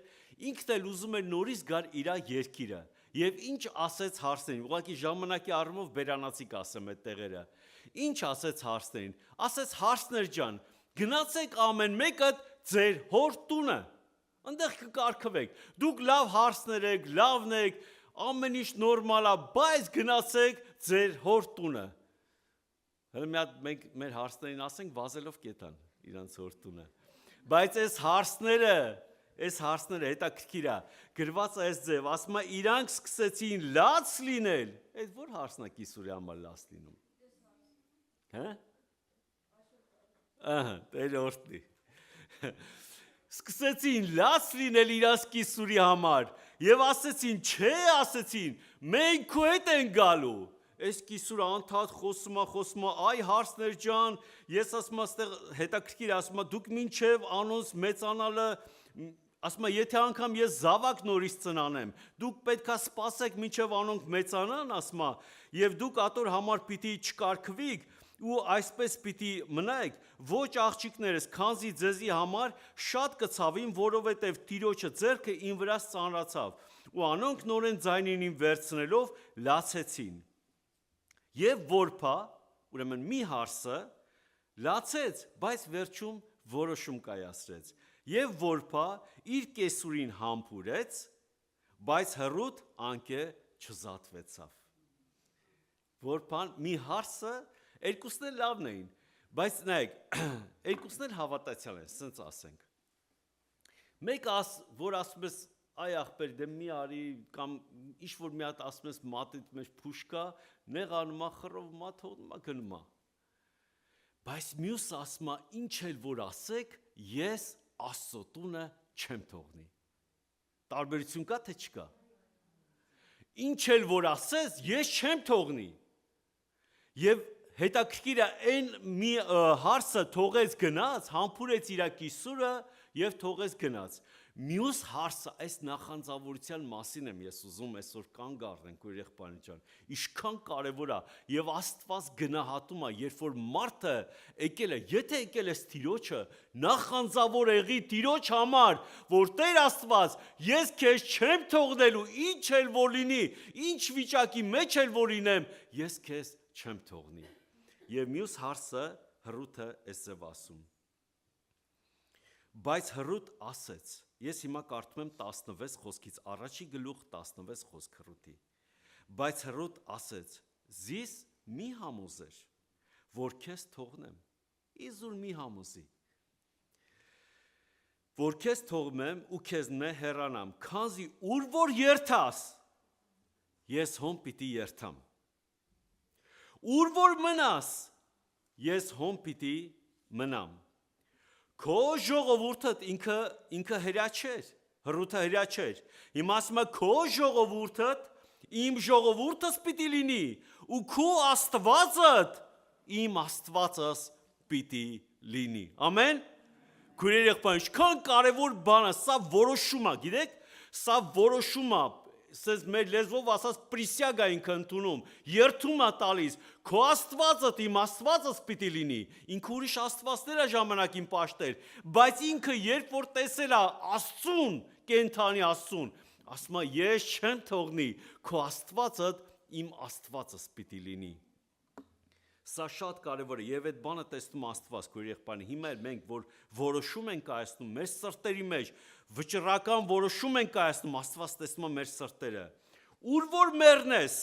ինքն էլ ուզում էր նորից գար իր երկիրը։ Եվ ինչ ասեց հարսներին, ուղղակի ժամանակի առումով բերանացի կասեմ այդ տեղերը։ Ինչ ասեց հարսներին։ Ասեց հարսներ ջան, գնացեք ամեն մեկը ձեր հոր տունը։ Այնտեղ կկարգվեք։ Դուք լավ հարսներ եք, լավն եք, ամեն ինչ նորմալ է, բայց գնացեք ձեր հոր տունը։ Հələ մի հատ մենք մեր հարսներին ասենք վազելով կետան իրանց հորտունը։ Բայց այս հարսները հետաքրքիր է, գրված է այս ձև, ասում է իրանք սկսեցին լաց լինել։ Այդ որ հարսն է կիսուրի համար լաց լինում։ Հա? Ահա, Տերը օրհնի։ Սկսեցին լաց լինել իրանց կիսուրի համար եւ ասեցին, չէ, ասեցին, մենք քո հետ ենք գալու։ Այս կիսուրը անդադ խոսում է, այ հարսներ ջան, ես ասում եմ, այստեղ հետաքրքիր ասում եմ, դուք մինչև անոնց մեծանալը, ասում եմ, եթե անգամ ես զավակ նորից ծնանեմ, դուք պետք է սպասեք մինչև անոնք մեծանան, ասում եմ, եւ դուք ատոր համար պիտի չկարգվիք ու այսպես պիտի մնայք, ոչ աղջիկներս, քանզի ձեզի համար շատ կցավին, որովհետև Տիրոջը ձեռքը ին վրա ծանրացավ, ու անոնք նորեն ձայնին վերցնելով լացեցին։ Եվ որբա, ուրեմն մի հարսը, լացեց, բայց վերջում որոշում կայացրեց։ Եվ որբա իր կեսուրին համբուրեց, բայց Հռութ անկե չզատվեցավ։ Որբան մի հարսը, երկուսն էլ լավն էին, Բայց նայեք, երկուսն էլ հավատացյալ են, սենց ասենք։ Մեկ որ ասում ես, այ ախպեր, դե մի արի, կամ ինչ որ մի հատ ասում ես մատիդ մեջ փուշ կա, նեղանում է, խռով մատ հողնում է, գնում է։ Բայց մյուս ասում է, ինչ էլ որ ասեք, ես Աստծո տունը չեմ թողնի։ Տարբերություն կա թե չկա։ Ինչ էլ որ ասես, ես չեմ թողնի։ Եվ հետաքրքիր է այն մի հարցը թողեց գնաց, համբուրեց իր կիսուրը եւ թողեց գնաց։ Մյուս հարցը այս նախանձավորության մասին եմ ես ուզում այսօր կանգ առնենք ու եղբայրն ջան։ Ինչքան կարևոր է եւ Աստված գնահատում է, երբ որ մարդը եկել է, եթե եկել ես Տիրոջը, նախանձավոր եղի Տիրոջ համար, որ Տեր Աստված, ես քեզ չեմ թողնելու, ինչ էլ որ լինի, ինչ վիճակի մեջ էլ որ լինեմ, ես քեզ չեմ թողնի։ Եվ մյուս հարցը Հռութը էսև ասում։ Բայց Հռութ ասեց, ես հիմա կարդում եմ 16 խոսքից, առաջի գլուխ 16 խոսք Հռութի։ Բայց Հռութ ասեց, զիս մի համոզեր, որ քեզ թողնեմ, իզուր մի համոզի, որ քեզ թողնեմ ու քեզ նե հեռանամ, քանզի ուր որ երթաս, ես հոն պիտի երթամ, ուր որ մնաս, ես հոն պիտի մնամ, քո ժողովուրդդ ինքը հրյա չէր, Հռութը հրյա չէր, հիմա ասում է քո ժողովուրդդ իմ ժողովուրդս պիտի լինի, ու քո Աստվածդ իմ Աստվածս պիտի լինի, ամեն, քույրեր եղբայր, ինչքան կարևոր բան է, սա որոշում է, գիտեք, սա որոշում է, սենց մեր լեզվով ասած պրիսյագ է ինքը ընդունում, երթում է տալիս, քո Աստվածդ իմ Աստվածս պիտի լինի, ինքը ուրիշ Աստվածներ է ժամանակին պաշտել, բայց ինքը երբ որ տեսել է Աստծուն, կենթանի Աստծուն, ասում է ես չեմ թողնի, քո Աստվածդ իմ Աստվածս պիտի լինի։ Սա շատ կարևոր է եւ այդ բանը տեսնում Աստված քույր եղբայրն, հիմա էլ մենք որ որոշում ենք կայացնում մեր սրտերի մեջ, վճռական որոշում ենք կայացնում, Աստված տեսնում է մեր սրտերը։ Ուր որ մեռնես,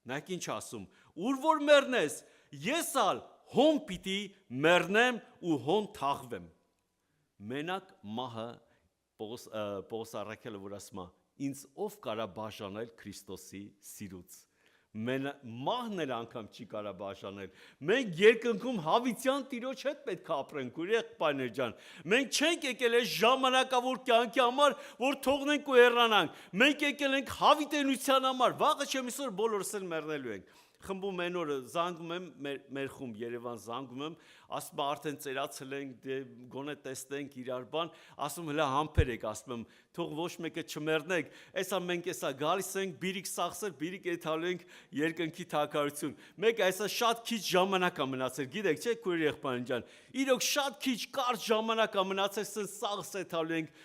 նայեք ինչ ասում, ուր որ մեռնես, ես ալ հոն պիտի մեռնեմ ու հոն թաղվեմ։ Մենակ մահը Պողոս առաքյալը որ ասում է, ինձ ով կարա բաժանել Քրիստոսի սիրուց։ Մահն էլ անգամ չի կարա բաժանել։ Մենք երկնքում հավիտյան Տիրոջ հետ պետք է ապրենք, եղբայրներ ջան։ Մենք չենք եկել այս ժամանակավոր կյանքի համար, որ թողնենք ու հեռանանք։ Մենք եկել ենք հավիտենության համար։ Վաղը չեմ իսօր բոլորս էլ մեռնելու ենք։ Խմբում այն օրը զանգում եմ մեր խումբ Երևան զանգում եմ, ասում արդեն ծերացել ենք, դե գոնե տեսնենք իրար բան, ասում հլա համբեր եք, ասում եմ, թող ոչ մեկը չմեռնեք, այսա մենք էսա գալիս ենք, բիրիկ սախսել, բիրիկ եթալու ենք երկնքի թագարություն։ Մեկ այսա շատ քիչ ժամանակ է մնացել, գիտեք, չէ՞ քույր եղբայրն ջան, իրոք շատ քիչ կարճ ժամանակ է մնացել, սենց սաղս եթալու ենք,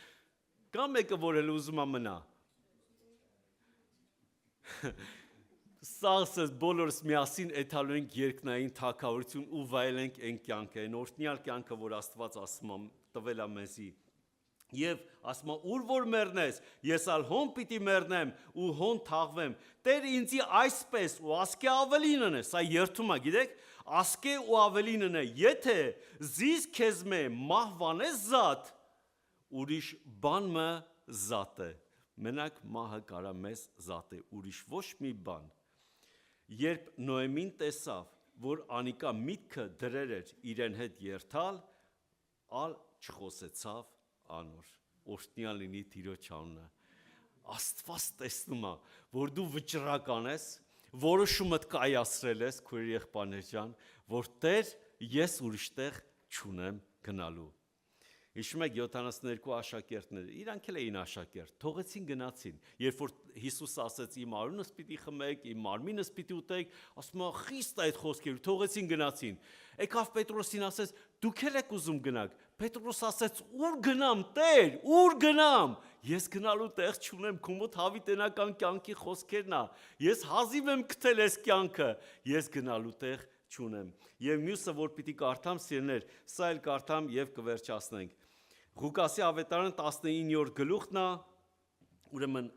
կա մեկը որ էլ ուզում է մնա։ Սաղսս բոլորս միասին էթալու ենք երկնային թագավորություն ու վայելենք այն կյանքը, այն օրհնյալ կյանքը, որ Աստված ասում է տվել է մեզի։ Եվ ասում է ուր որ մեռնես, ես ալ հոն պիտի մեռնեմ ու հոն թաղվեմ։ Տեր ինձի այսպես ու ասկե ավելինն է, սա երթում է, գիտեք, ասկե ու ավելինն է, եթե զիս քեզ մե մահվանես զատ, ուրիշ բան մը զատ է։ Մենակ մահը կարա մեզ զատ է, ուրիշ ոչ մի բան։ Երբ Նոեմին տեսավ, որ անիկա միտքը դրեր էր իրեն հետ երթալ, ալ չխոսեցավ անոր, օրհնյալ լինի Տիրոջ անունը։ Աստված տեսնում է, որ դու վճռական ես, որոշումդ կայացրել ես, քույր եղբայրներ ջան, որ Տեր ես ուրիշ տեղ չունեմ գնալու։ Հիշում եք 72 աշակերտները, իրանք էլ էին աշակերտ, թողեցին գնացին, երբ որ Հիսուս ասեց իմ արունս պիտի խմեք, իմ մարմինս պիտի ուտեք, ասում է խիստ այդ խոսքերը, թողեցին գնացին։ Եկավ Պետրոսին ասեց, դուք եք ուզում գնաք։ Պետրոս ասեց, ուր գնամ, Տեր, ուր գնամ։ Ես գնալու տեղ չունեմ, քո մոտ հավիտենական կյանքի խոսքերն է։ Ես հազիվ եմ գտել այս կյանքը, ես գնալու տեղ չունեմ։ Եվ մյուսը որ պիտի կարդամ սիրներ, սա էլ կարդամ եւ կվերջացնենք։ Ղուկասի ավետարան 19-րդ գլուխն է, ուրեմն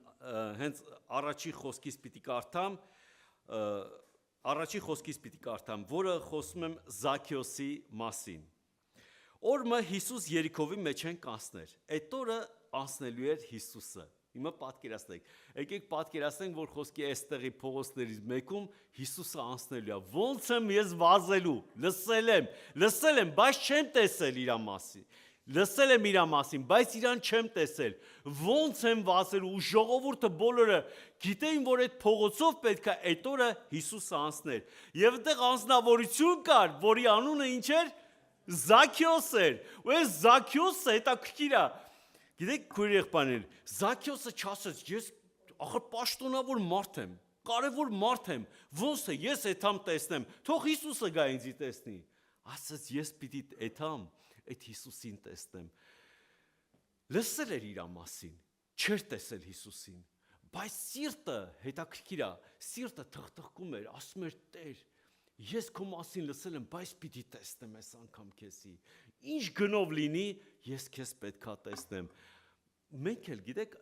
հենց առաջի խոսքից պիտի կարդամ, առաջի խոսքից պիտի կարդամ, որը խոսում եմ Զաքեոսի մասին։ Օրը Հիսուս Երիքովի մեջ են կանցներ։ Այդ օրը անցնելու էր Հիսուսը։ Հիմա պատկերացնեք։ Եկեք պատկերացնենք, որ խոսքի այստեղի փողոցներից մեկում Հիսուսը անցնելու է։ Ոնց եմ ես վազելու։ Լսել եմ, բայց չեմ տեսել իր մասին։ Լսել եմ իր մասին, բայց իրան չեմ տեսել։ Ոնց եմ վազելու ու ժողովուրդը բոլորը գիտեին, որ այդ փողոցով պետք է այդ օրը Հիսուսը անցներ։ Եվ այդտեղ անձնավորություն կար, որի անունը ինչ էր։ Զաքեոս էր։ Ու այս Զաքեոսը հետաքրքիր է։ Գիտեք, քույր եղբայրներ, Զաքեոսը չասեց, ես ախր պաշտոնավոր մարդ եմ, կարևոր մարդ եմ, ոնց է ես այդամ տեսնեմ, թող Հիսուսը գա ինձի տեսնի։ Ասաց, ես պիտի այդամ այդ Հիսուսին տեսնեմ։ Լսել էր իր մասին, չէր տեսել Հիսուսին, բայց սիրտը հետաքրքիր է, սիրտը թխթխում էր, ասում էր Տեր, ես քո մասին լսել եմ, բայց պիտի տեսնեմ այս անգամ քեզի։ Ինչ գնով լինի, ես քեզ պետքա տեսնեմ։ Մենք էլ գիտեք,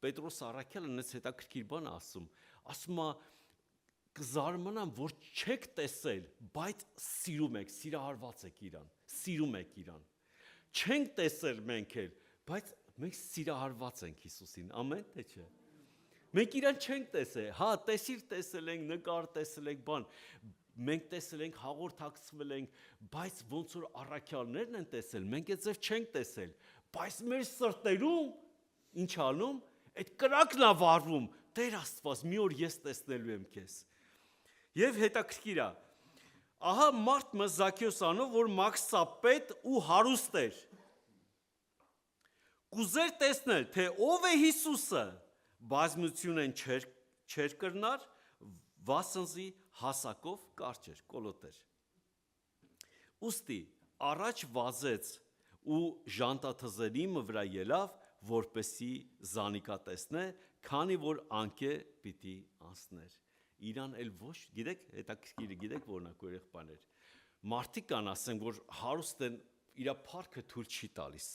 Պետրոս Առաքյալը նենց հետաքրքիր բան ասում է, կզարմանամ, որ չեք տեսել, բայց սիրում եք, սիրահարված եք իրան, սիրում եք իրան։ Չենք տեսել մենք էլ, բայց մենք սիրահարված ենք Հիսուսին, ամեն թե չէ։ Մենք իրան չենք տեսել, հա, տեսել ենք, նկար տեսել ենք, բան, մենք տեսել ենք, հաղորդակցվել ենք, բայց ոնց որ առաքյալներն են տեսել, մենք այդ ձև չենք տեսել, բայց մեր սրտերում ինչ անում, այդ կրակն է վառվում, Տեր Աստված, մի օր ես տեսնելու եմ քեզ։ Եվ հետաքրքիր է, ահա մարդ Զաքեոս անով, որ մաքսապետ ու հարուստ էր։ Կուզեր տեսնել, թե ով է Հիսուսը, բազմությունն չեր կրնար, վասնզի հասակով կարճ էր, կոլոտ էր։ Ուստի առաջ վազեց ու ժանտաթզերի վրա ելավ, որպեսի զանիկա տեսնե, քանի որ անկե պիտի անցներ։ Իրան էլ ոչ, գիտեք, հետաքրքիրը գիտեք որն է քո եղբայրներ։ Մարդիկ կան ասեն, որ հարուստ են, իր փառքը թույլ չի տալիս։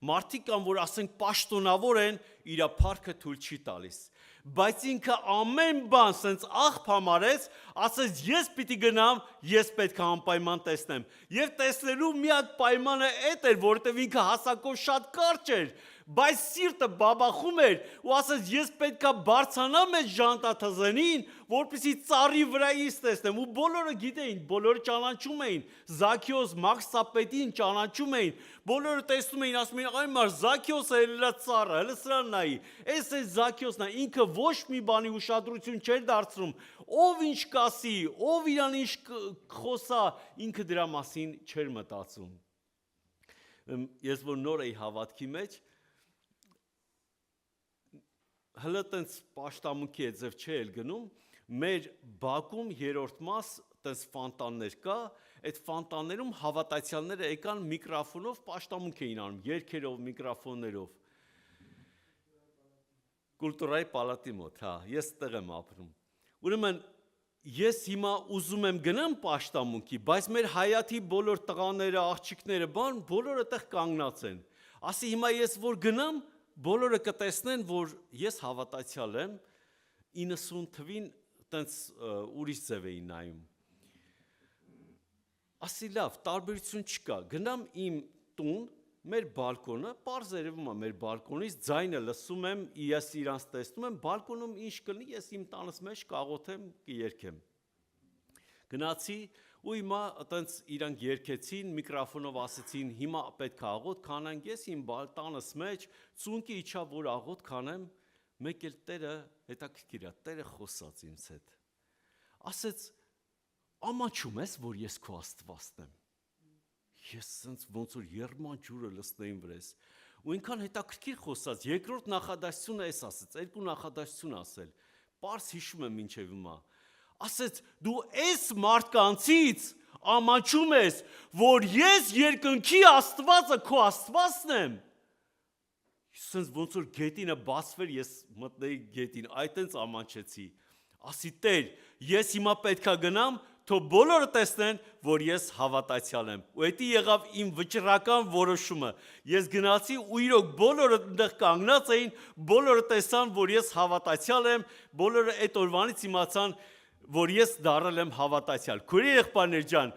Մարդիկ կան, որ ասենք պաշտոնավոր են, իր փառքը թույլ չի տալիս։ Բայց ինքը ամեն բան սենց աղբ համարեց, ասեց ես պիտի գնամ, ես պետք է անպայման տեսնեմ։ Եվ տեսնելու միակ պայմանը այդ էր, որովհետև ինքը հասակով շատ կարճ էր, բայց սիրտը բաբախում էր ու ասեց ես պետք է բարձրանամ այդ ժանտաթզենին, որպեսզի ծառի վրայից տեսնեմ։ Ու բոլորը գիտեին, բոլորը ճանաչում էին, Զաքեոս մաքսապետին ճանաչում էին, բոլորը տեսնում էին, ասում էին, այ մար Զաքեոսը հելա ծառը, հələ սրան նայի։ Այս է Զաքեոսն է, ինքը ոչ մի բանի ուշադրություն չէր դարձնում, ով ինչ կասի, ով իրան ինչ խոսա, ինքը դրա մասին չէր մտածում։ Ես որ նոր էի հավատքի մեջ, հələ տենց պաշտամունքի է ձև չէ էլ գնում, մեր բակում երրորդ մաս տենց ֆանտաններ կա, այդ ֆանտաններում հավատացյալները եկան միկրոֆոնով պաշտամունք էին անում, երգերով, միկրոֆոններով։ Կուլտուրայի պալատի մոտ, հա, ես տեղ եմ ապրում։ Ուրեմն ես հիմա ուզում եմ գնամ պաշտամունքի, բայց մեր հայաթի բոլոր տղաները, աղջիկները, բան, բոլորը տեղ կանգնած են։ Ասի հիմա ես որ գնամ, բոլորը կտեսնեն, որ ես հավատացյալ եմ, 90 թվին տենց ուրիշ ձև էին նայում։ Ասի լավ, տարբերություն չկա, գնամ իմ տուն, մեր բալկոնը, պարզ երևում է մեր բալկոնից, ձայնը լսում եմ, ես իրանց տեսնում եմ, բալկոնում ինչ կլինի, ես իմ տանս մեջ կաղոթեմ, կերկեմ։ Գնացի ու հիմա այտենց իրանք երգեցին, միկրոֆոնով ասեցին, հիմա պետք է աղոթ քանենք, ես իմ տանս մեջ ծունկի իջա, որ աղոթ քանեմ, մեկ էլ Տերը հետաքրքիր է, Տերը խոսաց ինձ հետ։ Ասեց, ամաչում ես, որ ես քո Աստվածն եմ։ Ես սենց ոնց որ երման ջուրը լսնեին վրես։ Ու ինքան հետաքրքիր խոսած, երկրորդ նախադասությունը էս ասեց, երկու նախադասություն ասել։ Պարզ հիշում եմ մինչև հիմա։ Ասեց, դու այս մարդկանցից ամաչում ես, որ ես երկնքի Աստվածը քո Աստվածն եմ։ Սենց ոնց որ գետինը բացվեր, ես մտնեի գետին, այտենց ամաչեցի։ Ասի Տեր, ես հիմա պետքա գնամ, թող բոլորը տեսնեն, որ ես հավատացյալ եմ։ Ու դա եղավ իմ վճռական որոշումը։ Ես գնացի ու իրոք բոլորը այնտեղ կանգնած էին, բոլորը տեսան, որ ես հավատացյալ եմ, բոլորը այդ օրվանից իմացան, որ ես դառել եմ հավատացյալ։ Քույր եղբայրներ ջան,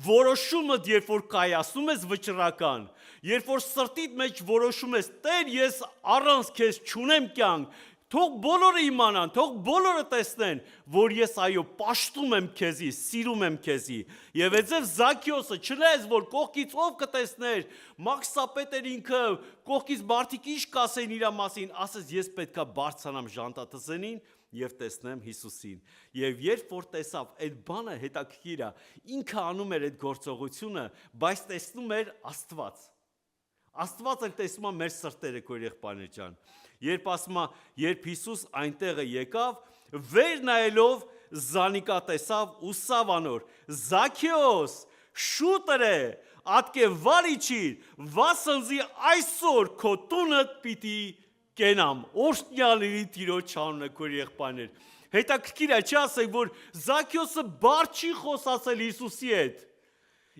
որոշումը երբ որ կայացնում ես վճռական, երբ որ սրտիդ մեջ որոշում ես, Տեր, ես առանց քեզ չունեմ կյանք, թող բոլորը իմանան, թող բոլորը տեսնեն, որ ես այո պաշտում եմ քեզի, սիրում եմ քեզի։ Եվ այդպես Զաքիոսը չնայած որ կողքից ով կտեսներ, Մաքսապետեր ինքը կողքից մարդիկ ինչ կասեն իր մասին, ասես ես պետքա բարձրանամ ժանտատզենին եւ տեսնեմ Հիսուսին։ Եվ երբ որ տեսավ այդ բանը հետաքրքիր է, ինքը անում էր այդ գործողությունը, բայց տեսնում էր Աստված։ Աստված էլ տեսնում է մեր սրտերը, քույր եղբայրներ ջան։ Երբ ասում է, երբ Հիսուս այնտեղը եկավ, վեր նայելով Զանիկա տեսավ ու սավանոր. Զաքեոս, շուտը ատկե վարիչիր, վասնզի այսօր քո տունը պիտի կենամ։ Օրհնյալի Տիրոջ անունը, քույր եղբայրներ։ Հետաքրքիր է, չի ասեք, որ Զաքեոսը բառ չի խոսացել Հիսուսի հետ։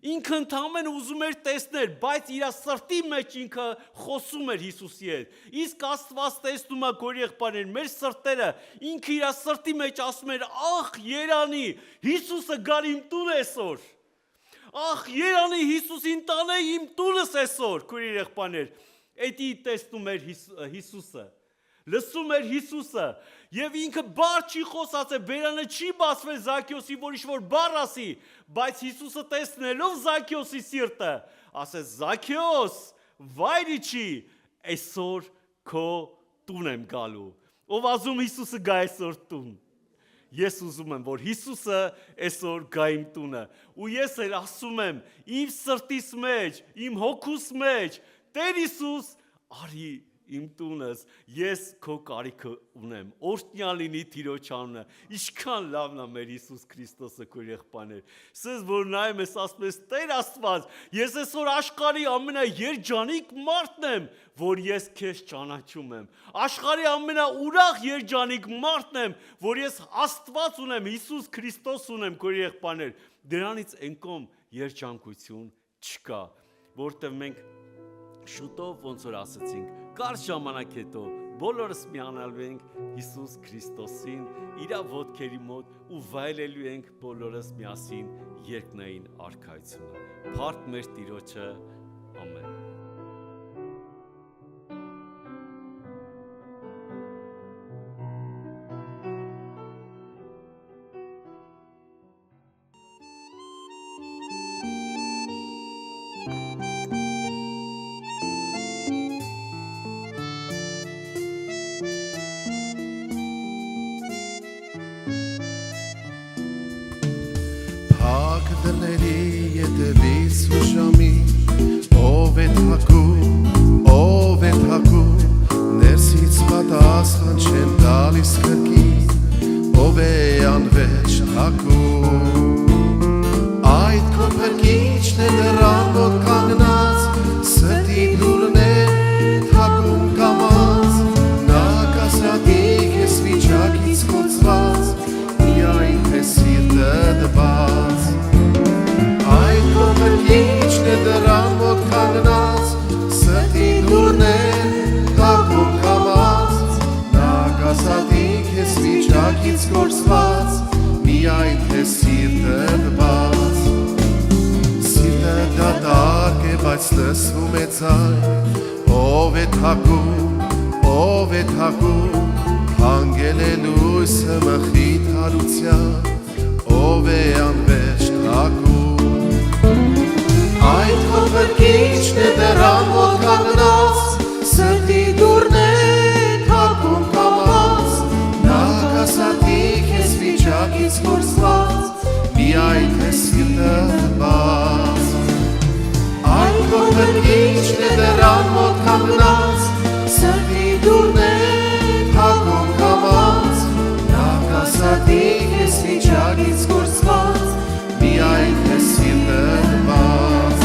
Ինքը ընդհանրապես ուզում էր տեսնել, բայց իր սրտի մեջ ինքը խոսում էր Հիսուսի հետ։ Իսկ Աստված տեսնում է, քույր եղբայրներ, մեր սրտերը, ինքը իր սրտի մեջ ասում էր. «Ախ, երանի, Հիսուսը գար իմ տունը այսօր։ Ախ, երանի Հիսուսին տանե իմ տունս այսօր», քույր եղբայրներ։ Էդի տեսնում էր Հիսուսը։ Լսում էր Հիսուսը եւ ինքը բառ չի խոսացել, բերանը չի բացվել Զաքեոսի, որ ինչ-որ բառ ասի, բայց Հիսուսը տեսնելով Զաքեոսի սիրտը, ասեց. Զաքեոս, վայրիչի, այսօր քո տուն եմ գալու։ Ով ասում Հիսուսը գա այսօր տուն։ Ես ուզում եմ, որ Հիսուսը այսօր գա իմ տունը։ Ու ես էլ ասում եմ, իմ սրտիս մեջ, իմ հոգուս մեջ, Տեր Հիսուս, արի իմ տունս, ես քո կարիքը ունեմ։ Օրհնյալ լինի Տիրոջ անունը։ Ինչքան լավն է մեր Հիսուս Քրիստոսը, քույր եղբայրներ։ Սենց որ նայում ես, ասում ես, Տեր Աստված, ես այսօր աշխարհի ամենաերջանիկ մարդն եմ, որ ես քեզ ճանաչում եմ։ Աշխարհի ամենաուրախ երջանիկ մարդն եմ, որ ես Աստված ունեմ, Հիսուս Քրիստոս ունեմ, քույր եղբայրներ։ Դրանից անկում երջանկություն չկա, որտեղ մենք շուտով ոնց որ ասացինք, կարճ ժամանակ հետո բոլորս միանալվենք Հիսուս Քրիստոսին իր ոտքերի մոտ ու վայելելու ենք բոլորս միասին երկնային արքայությունը։ Փառք մեր Տիրոջը, ամեն։ Դռների ետևից ու ժամի, ով է թակում, ով է թակում, ներսից պատասխան չեն տալիս կրկին, ով է անվերջ թակում։ Այդ քո փրկիչն է դռան մոտ կանգնած, սրտի դուռն է թակում կամաց, նա կասատի քեզ վիճակից կորցված, միայն թե սիրտը դված։ Փրկիչն է դռան մոտ կանգնած, սրտի դուռն է թակում կամաց, նա կասատի քեզ վիճակից կորցված, միայն թե սիրտը դված։ Սիրտը դատարկ է, բայց լսվում է ձայն, ով է թակում, ով է թակում, հանգել է լույսը մխիթարության, ով է անվերջ թակում։ Այդ քո փրկիչն է դռան մոտ կանգնած, սրտի դուռն է թակում կամաց, նա կասատի քեզ վիճակից կորցված, միայն թե սիրտը դված։ Այդ քո փրկիչն է դռան մոտ կանգնած, սրտի դուռն է թակում կամաց, նա կասատի քեզ վիճակից կորցված, միայն թե սիրտը դված։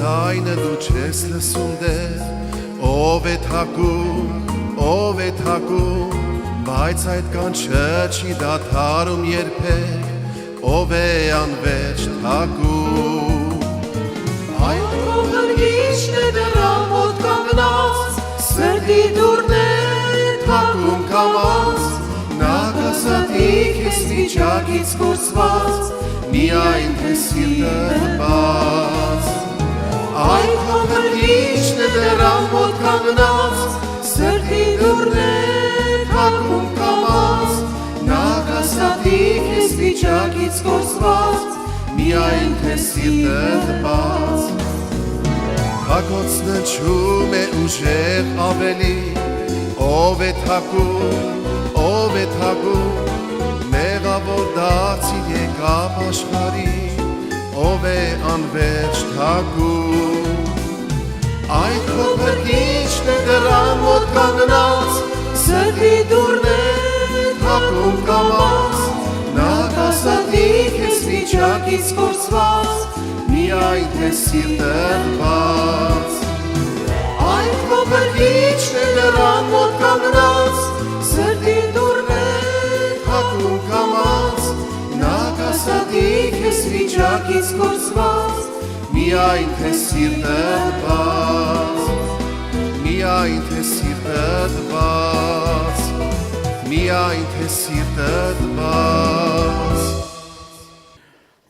Ձայնը դու չես լսում դեր, ով է թակում, բայց այդ կանչը չի դադարում երբեք, ով է անվերջ թակում։ Այդ ողրգիչն է դրան մոտ կանգնած, սրտի դուրն է թակում կամած, նա կասատի քեզ վիճակից կորցված, միայն թե սիրտը բաց։ Այդ ողրգիչն է դրան մոտ կանգնած, սրտի դուրն է թակում կամած, նա կասատի քեզ վիճակից կորցված, միայն թե սիրտը բաց։ Հակոցն ընչում է ուժեղ ավելի, ով է թակում, մեղավոր դարձի եկավ աշխարհի, ով է անվերջ թակում։ Այդ ողրգիչն է դրան մոտ կանգնած, սրտի դուրն է թակում կամած, նա կասատի քեզ վիճակից կորցված, միայն թե սիրտը բաց։ Այդ ողրգիչն է դրան մոտ կանգնած, սրտի դուրն է թակում կամած, նա կասատի քեզ վիճակից կորցված, միայն թե սիրտը բաց, միայն թե սիրտը բաց, միայն թե սիրտը բաց։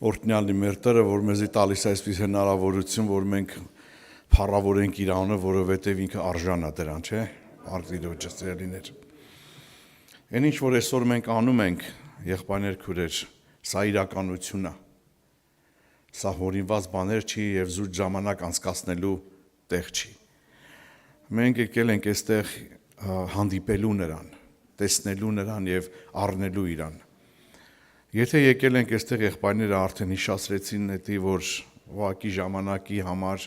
Օրհնյալն մեր Տերը, որ մեզի տալիս է այսպես հնարավորություն, որ մենք փառավորենք իր անունը, որովհետև ինքը արժան է դրան, չէ՞։ Արտիրոջը սիրելիներ։ Այն ինչ որ այսօր մենք անում ենք, եղբայրներ, քուրեր, սա իրականություն է։ Սա հորինված բաներ չի եւ զուտ ժամանակ անցկացնելու տեղ չի։ Մենք եկել ենք այստեղ հանդիպելու նրան, տեսնելու նրան եւ առնելու իրան։ Եթե եկել ենք այստեղ եղբայրները արդեն հիշացրեցին դա, որ ուղղակի ժամանակի համար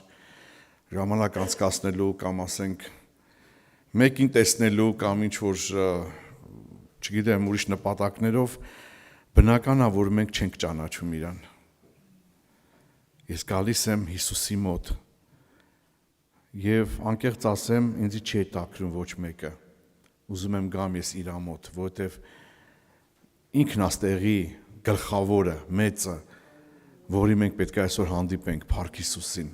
ժամանակ անցկացնելու կամ ասենք մեկին տեսնելու կամ ինչ որ չգիտեմ ուրիշ նպատակներով բնական է որ մենք չենք ճանաչում իրան։ Ես գալիս եմ Հիսուսի մոտ եւ անկեղծ ասեմ ինձ չի հետաքրում ոչ մեկը։ Ուզում եմ գամ ես իր մոտ, որովհետեւ ինքն աստեղի գլխավորը, մեծը, որի մենք պետք է այսօր հանդիպենք, Փառք Հիսուսին։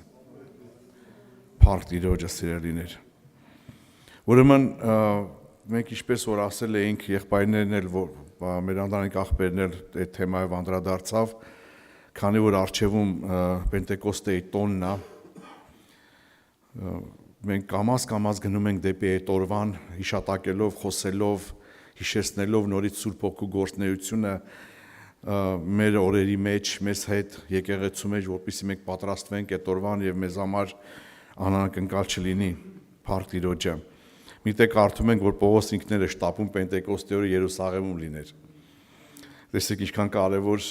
Փառք Տիրոջը սիրելիներ։ Ուրեմն մենք ինչպես որ ասել էինք եղբայրներն էլ մեր ընտանիք աղբերն էլ այդ թեմայով անդրադարձավ, քանի որ արխիվում Պենտեկոստեի տոնն է, մենք կամաց գնում ենք դեպի այդ օրվան, հիշատակելով, խոսելով, հիշեցնելով նորից Սուրբ Հոգու գործունեությունը մեր օրերի մեջ, մեզ հետ եկեղեցու մեջ, որպեսզի մենք պատրաստվենք այդ օրվան եւ մեզ համար անակնկալ չլինի Փառք Տիրոջը։ Միտեղ կարդում ենք, որ Պողոս ինքն է շտապում Պենտեկոստի օրը Երուսաղեմում լիներ։ Տեսեք ինչքան կարևոր,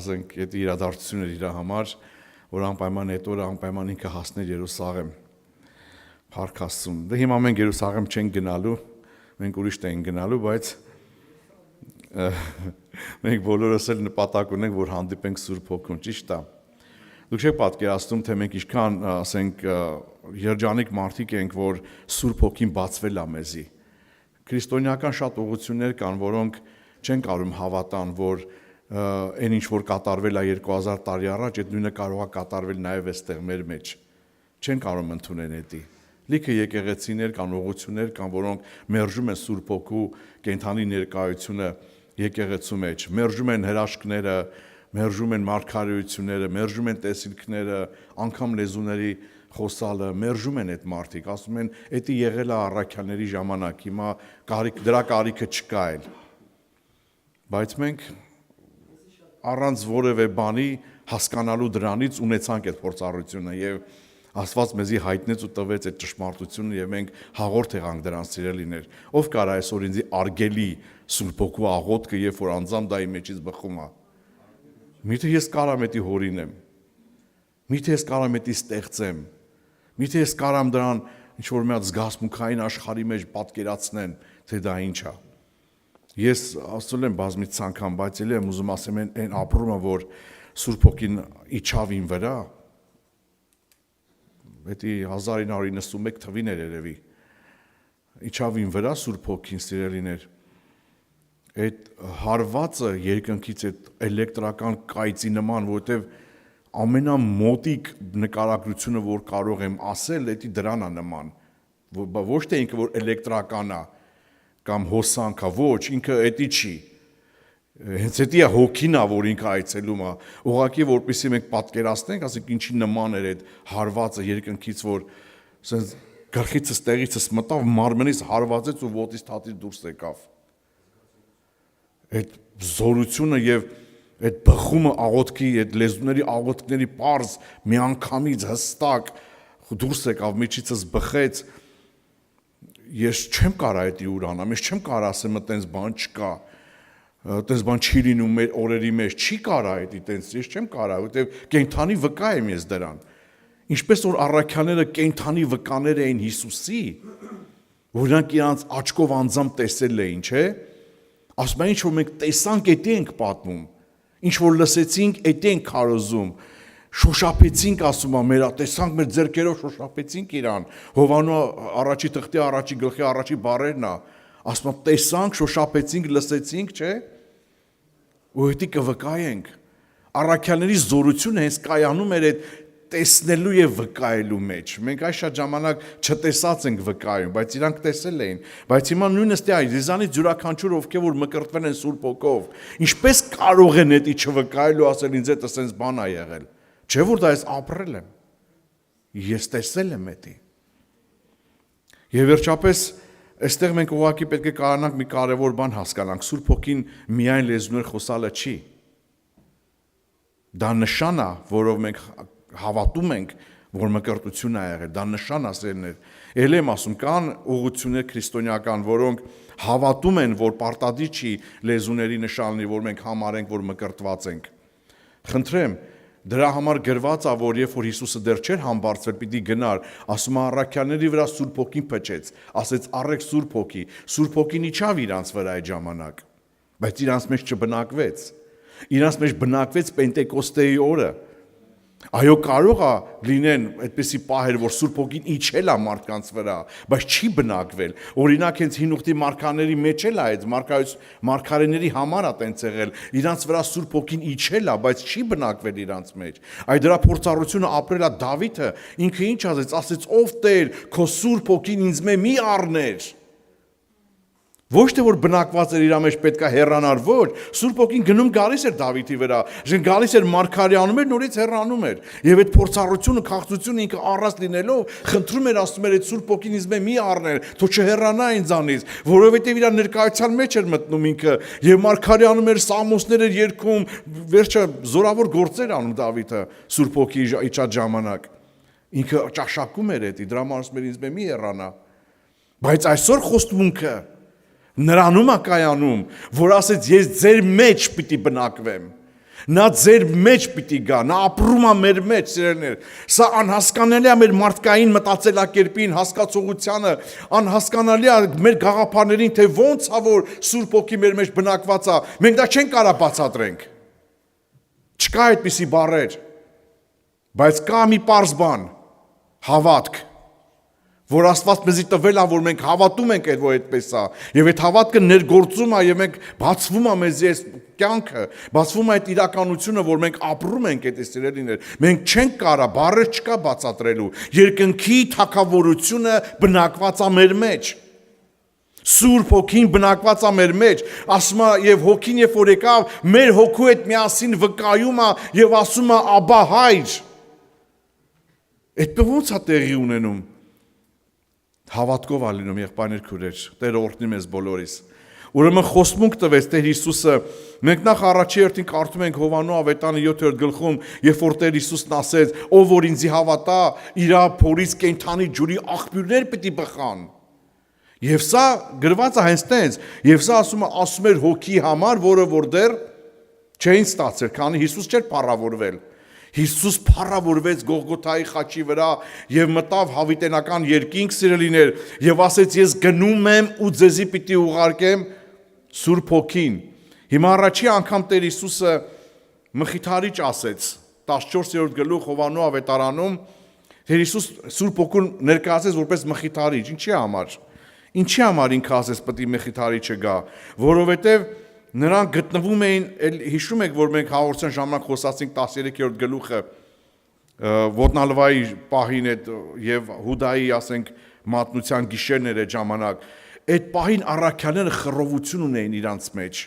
ասենք, այդ իրադարձությունն էր իր համար, որ անպայման այդ օրը անպայման ինքը հասներ Երուսաղեմ։ Փառք Աստծուն։ Դե հիմա մենք Երուսաղեմ չենք գնալու, մենք ուրիշ տեղ ենք գնալու, բայց մենք բոլորս էլ նպատակ ունենք, որ հանդիպենք Սուրբ Հոգուն, ճիշտ է։ Դուք չեք պատկերացնում, թե մենք ինչքան, ասենք, երջանիկ մարդիկ ենք, որ Սուրբ Հոգին բացվել է մեզի։ Քրիստոնեական շատ ուղղություններ կան, որոնք չեն կարող հավատան, որ այն ինչ որ կատարվել է 2000 տարի առաջ, այդ նույնը կարող է կատարվել նաև այստեղ մեր մեջ։ Չեն կարող ընդունել դա։ Լիքը եկեղեցիներ կան, ուղղություններ կան, որոնք մերժում են Սուրբ Հոգու կենթանի ներկայությունը եկեղեցու մեջ, մերժում են հրաշքները, մերժում են մարգարեությունները, մերժում են տեսիլքները, անգամ լեզուների խոսալը, մերժում են այդ մարդիկ, ասում են, «Էդի եղել է առաքյալների ժամանակ, հիմա դրա կարիքը չկա էլ»։ Բայց մենք առանց որևէ բանի հասկանալու դրանից ունեցանք այդ փորձառությունը եւ Աստված մեզի հայտնեց ու տվեց այդ ճշմարտությունը եւ մենք հաղորդ եղանք դրան սիրելիներ։ Ով կարա այսօր ինձ արգելի Սուրբ Հոգու աղոթքը, երբ որ անձամբ դա իմ մեջից բխում է։ Միթե ես կարամ էդի հորինեմ։ Միթե ես կարամ էդի ստեղծեմ։ Միթե ես կարամ դրան ինչ որ մի հատ զգացմունքային աշխարհի մեջ պատկերացնեմ, թե դա ինչ է։ Ես ասել եմ բազմից անգամ, բայց ելի եմ ուզում ասեմ այն ապրումը, որ Սուրբ Հոգին իջավ իմ վրա, Դա 1991 թվին էր երևի։ Իջավ իմ վրա Սուրբ Հոգին, սիրելիներ։ այդ հարվածը երկնքից այդ էլեկտրական կայծի նման, որովհետև ամենամոտիկ նկարագրությունը, որ կարող եմ ասել, դա դրան է նման, ոչ թե ինքը որ էլեկտրական է կամ հոսանք է, ոչ, ինքը դա չի, հենց դա է հոգին է, որ ինքը այցելում է, ուղղակի որպեսզի մենք պատկերացնենք, ասենք ինչի նման էր այդ հարվածը երկնքից, որ ասենց գլխիցս տեղիցս մտավ, մարմնից հարվածեց ու ոտից թաթից դուրս եկավ։ Այդ զորությունը եւ այդ բխումը աղոթքի, այդ լեզուների աղոթքների པարզ միանգամից հստակ դուրս եկավ, միջիցս բխեց։ Ես չեմ կարա այդ ուրանամ, ես չեմ կարա ասեմ այտենց բան չկա, այտենց բան չի լինում մեր օրերի մեջ, չի կարա այդ այտենց, ես չեմ կարա, որովհետև կենթանի վկա եմ ես դրան։ Ինչպես որ առաքյաները կենթանի վկաներ էին Հիսուսի, որ նրանք իրանց աչքով անձամբ տեսել էին, չէ՞։ Ասում են ինչ որ մենք տեսանք, դա ենք պատմում, ինչ որ լսեցինք, դա ենք քարոզում, շոշափեցինք, ասում է, մեր տեսանք, մեր ձեռքերով շոշափեցինք իրան, Հովանու առաջի թղթի առաջի գլխի առաջի բառերն է, ասում է, տեսանք, շոշափեցինք, լսեցինք, չէ՞։ Ու դա կվկայենք։ Առաքյալների զորությունը հենց կայանում էր այդ տեսնելու եւ վկայելու մեջ։ Մենք այս շատ ժամանակ չտեսած ենք վկայում, բայց իրանք տեսել էին։ Բայց հիմա նույնս դա է, դիզանից յուրաքանչյուր ովքեր որ մկրտվել են Սուրբ Հոգով, ինչպես կարող են դա չվկայել ու ասել ինձ այդ ասենց բան է եղել։ Չէ՞ որ դա ես ապրել եմ։ Ես տեսել եմ դա։ Եվ վերջապես այստեղ մենք ուղղակի պետք է կարողանանք մի կարևոր բան հասկանանք։ Սուրբ Հոգին միայն լեզուներ խոսալը չի։ Դա նշան է, որով մենք հավատում ենք, որ մկրտություն է եղել, դա նշան ասելներ։ Էլ եմ ասում, կան ուղղություններ քրիստոնեական, որոնք հավատում են, որ պարտադիր չի լեզուների նշանի, որ մենք համարենք, որ մկրտված ենք։ Խնդրեմ, դրա համար գրված է, որ երբ որ Հիսուսը դեռ չէր համբարձվել, պիտի գնար, ասում է առաքյալների վրա Սուրբ Հոգին փչեց, ասեց առեք Սուրբ Հոգի, Սուրբ Հոգին իջավ իրանց վրա այդ ժամանակ, բայց իրանց մեջ չբնակվեց։ Իրանց մեջ բնակվեց Պենտեկոստեի օրը։ Այո, կարող է լինեն այդպիսի պահեր, որ Սուրբ Հոգին իջել է մարդկանց վրա, բայց չի բնակվել։ Օրինակ հենց հին ուխտի մարգարեների մեջ էլ է այդ մարգարեների համար է տենց եղել։ Իրանց վրա Սուրբ Հոգին իջել է, բայց չի բնակվել իրանց մեջ։ Այդ դրա փորձառությունը ապրել է Դավիթը, ինքը ինչ ասեց, ով Տեր, քո Սուրբ Հոգին ինձ մի առներ։ Ոչ թե որ բնակված էր իր մեջ պետքա հեռանար, ոչ, Սուրբ Հոգին գնում գալիս էր Դավիթի վրա, գալիս էր մարգարեանում էր, նորից հեռանում էր, եւ այդ փորձառությունը, քաղցությունը ինքը առած լինելով, խնդրում էր, ասում էր, այդ Սուրբ Հոգին ինձ մի առներ, թող չհեռանա ինձանից, որովհետեւ իր ներկայության մեջ էր մտնում ինքը, եւ մարգարեանում էր, սամոսներ էր երգում, վերջը զորավոր գործեր անում Դավիթը Սուրբ Հոգի իջած ժամանակ, ինքը ճաշակում էր դա, դրա համար ասում էր, ինձ մի հեռանա, բայց այսօր խոստմունքը նրանում է կայանում, որ ասեց ես ձեր մեջ պիտի բնակվեմ, նա ձեր մեջ պիտի գա, նա ապրում է մեր մեջ, սիրելիներ, սա անհասկանալի է մեր մարդկային մտածելակերպին, հասկացողությանը, անհասկանալի է մեր գաղափարներին, թե ոնց է որ Սուրբ Հոգի մեր մեջ բնակված է, մենք դա չենք կարա բացատրենք, չկա այդպիսի բառեր, բայց կա մի պարզ բան, հավատք, որ Աստված մեզի տվել է, որ մենք հավատում ենք այդ որ այդպես է, եւ այդ հավատքը ներգործում է եւ մենք բացվում է մեզի այս կյանքը, բացվում է այդ իրականությունը, որ մենք ապրում ենք այդ սիրելիներ, մենք չենք կարա, բառեր չկա բացատրելու, երկնքի թագավորությունը բնակված է մեր մեջ, Սուրբ Հոգին բնակված է մեր մեջ, ասում է եւ Հոգին երբ որ եկավ, մեր հոգու հետ միասին վկայում է եւ ասում է Աբա Հայր, այդ ոնց է տեղի ունենում, հավատքով է լինում եղբայրներ քուրեր, Տերը օրհնի մեզ բոլորիս։ Ուրեմն խոստմունք տվեց Տեր Հիսուսը, մենք նախ առաջի հերթին կարդում ենք Հովանու ավետարանի 7-րդ գլխում, երբ որ Տեր Հիսուսն ասեց, ով որ ինձի հավատա, իր փորից կենդանի ջուրի աղբյուրներ պիտի բխան։ Եվ սա գրված է հենց տենց, եւ սա ասում էր հոգի համար, որը որ դեռ չէին ստացել, քանի Հիսուս չէր փառավորվել։ Հիսուս փառավորվեց Գողգոթայի խաչի վրա եւ մտավ հավիտենական երկինք սիրելիներ եւ ասեց ես գնում եմ ու ձեզի պիտի ուղարկեմ Սուրբ Հոգին։ Հիմա առաջի անգամ Տեր Հիսուսը մխիթարիչ ասեց 14-րդ գլուխ Հովանու ավետարանում Տեր Հիսուս Սուրբ Հոգուն ներկայացեց որպես մխիթարիչ։ Ինչի համար ինքը ասեց պետք է մխիթարիչը գա, որովհետեւ Նրանք գտնվում էին, հիշում եք, որ մենք հաղորդության ժամանակ խոսացինք 13-րդ գլուխը ոտնալվայի պահին այդ եւ Հուդայի, ասենք, մատնության գիշերներ այդ ժամանակ, այդ պահին առաքյալները խռովություն ունեին իրանց մեջ,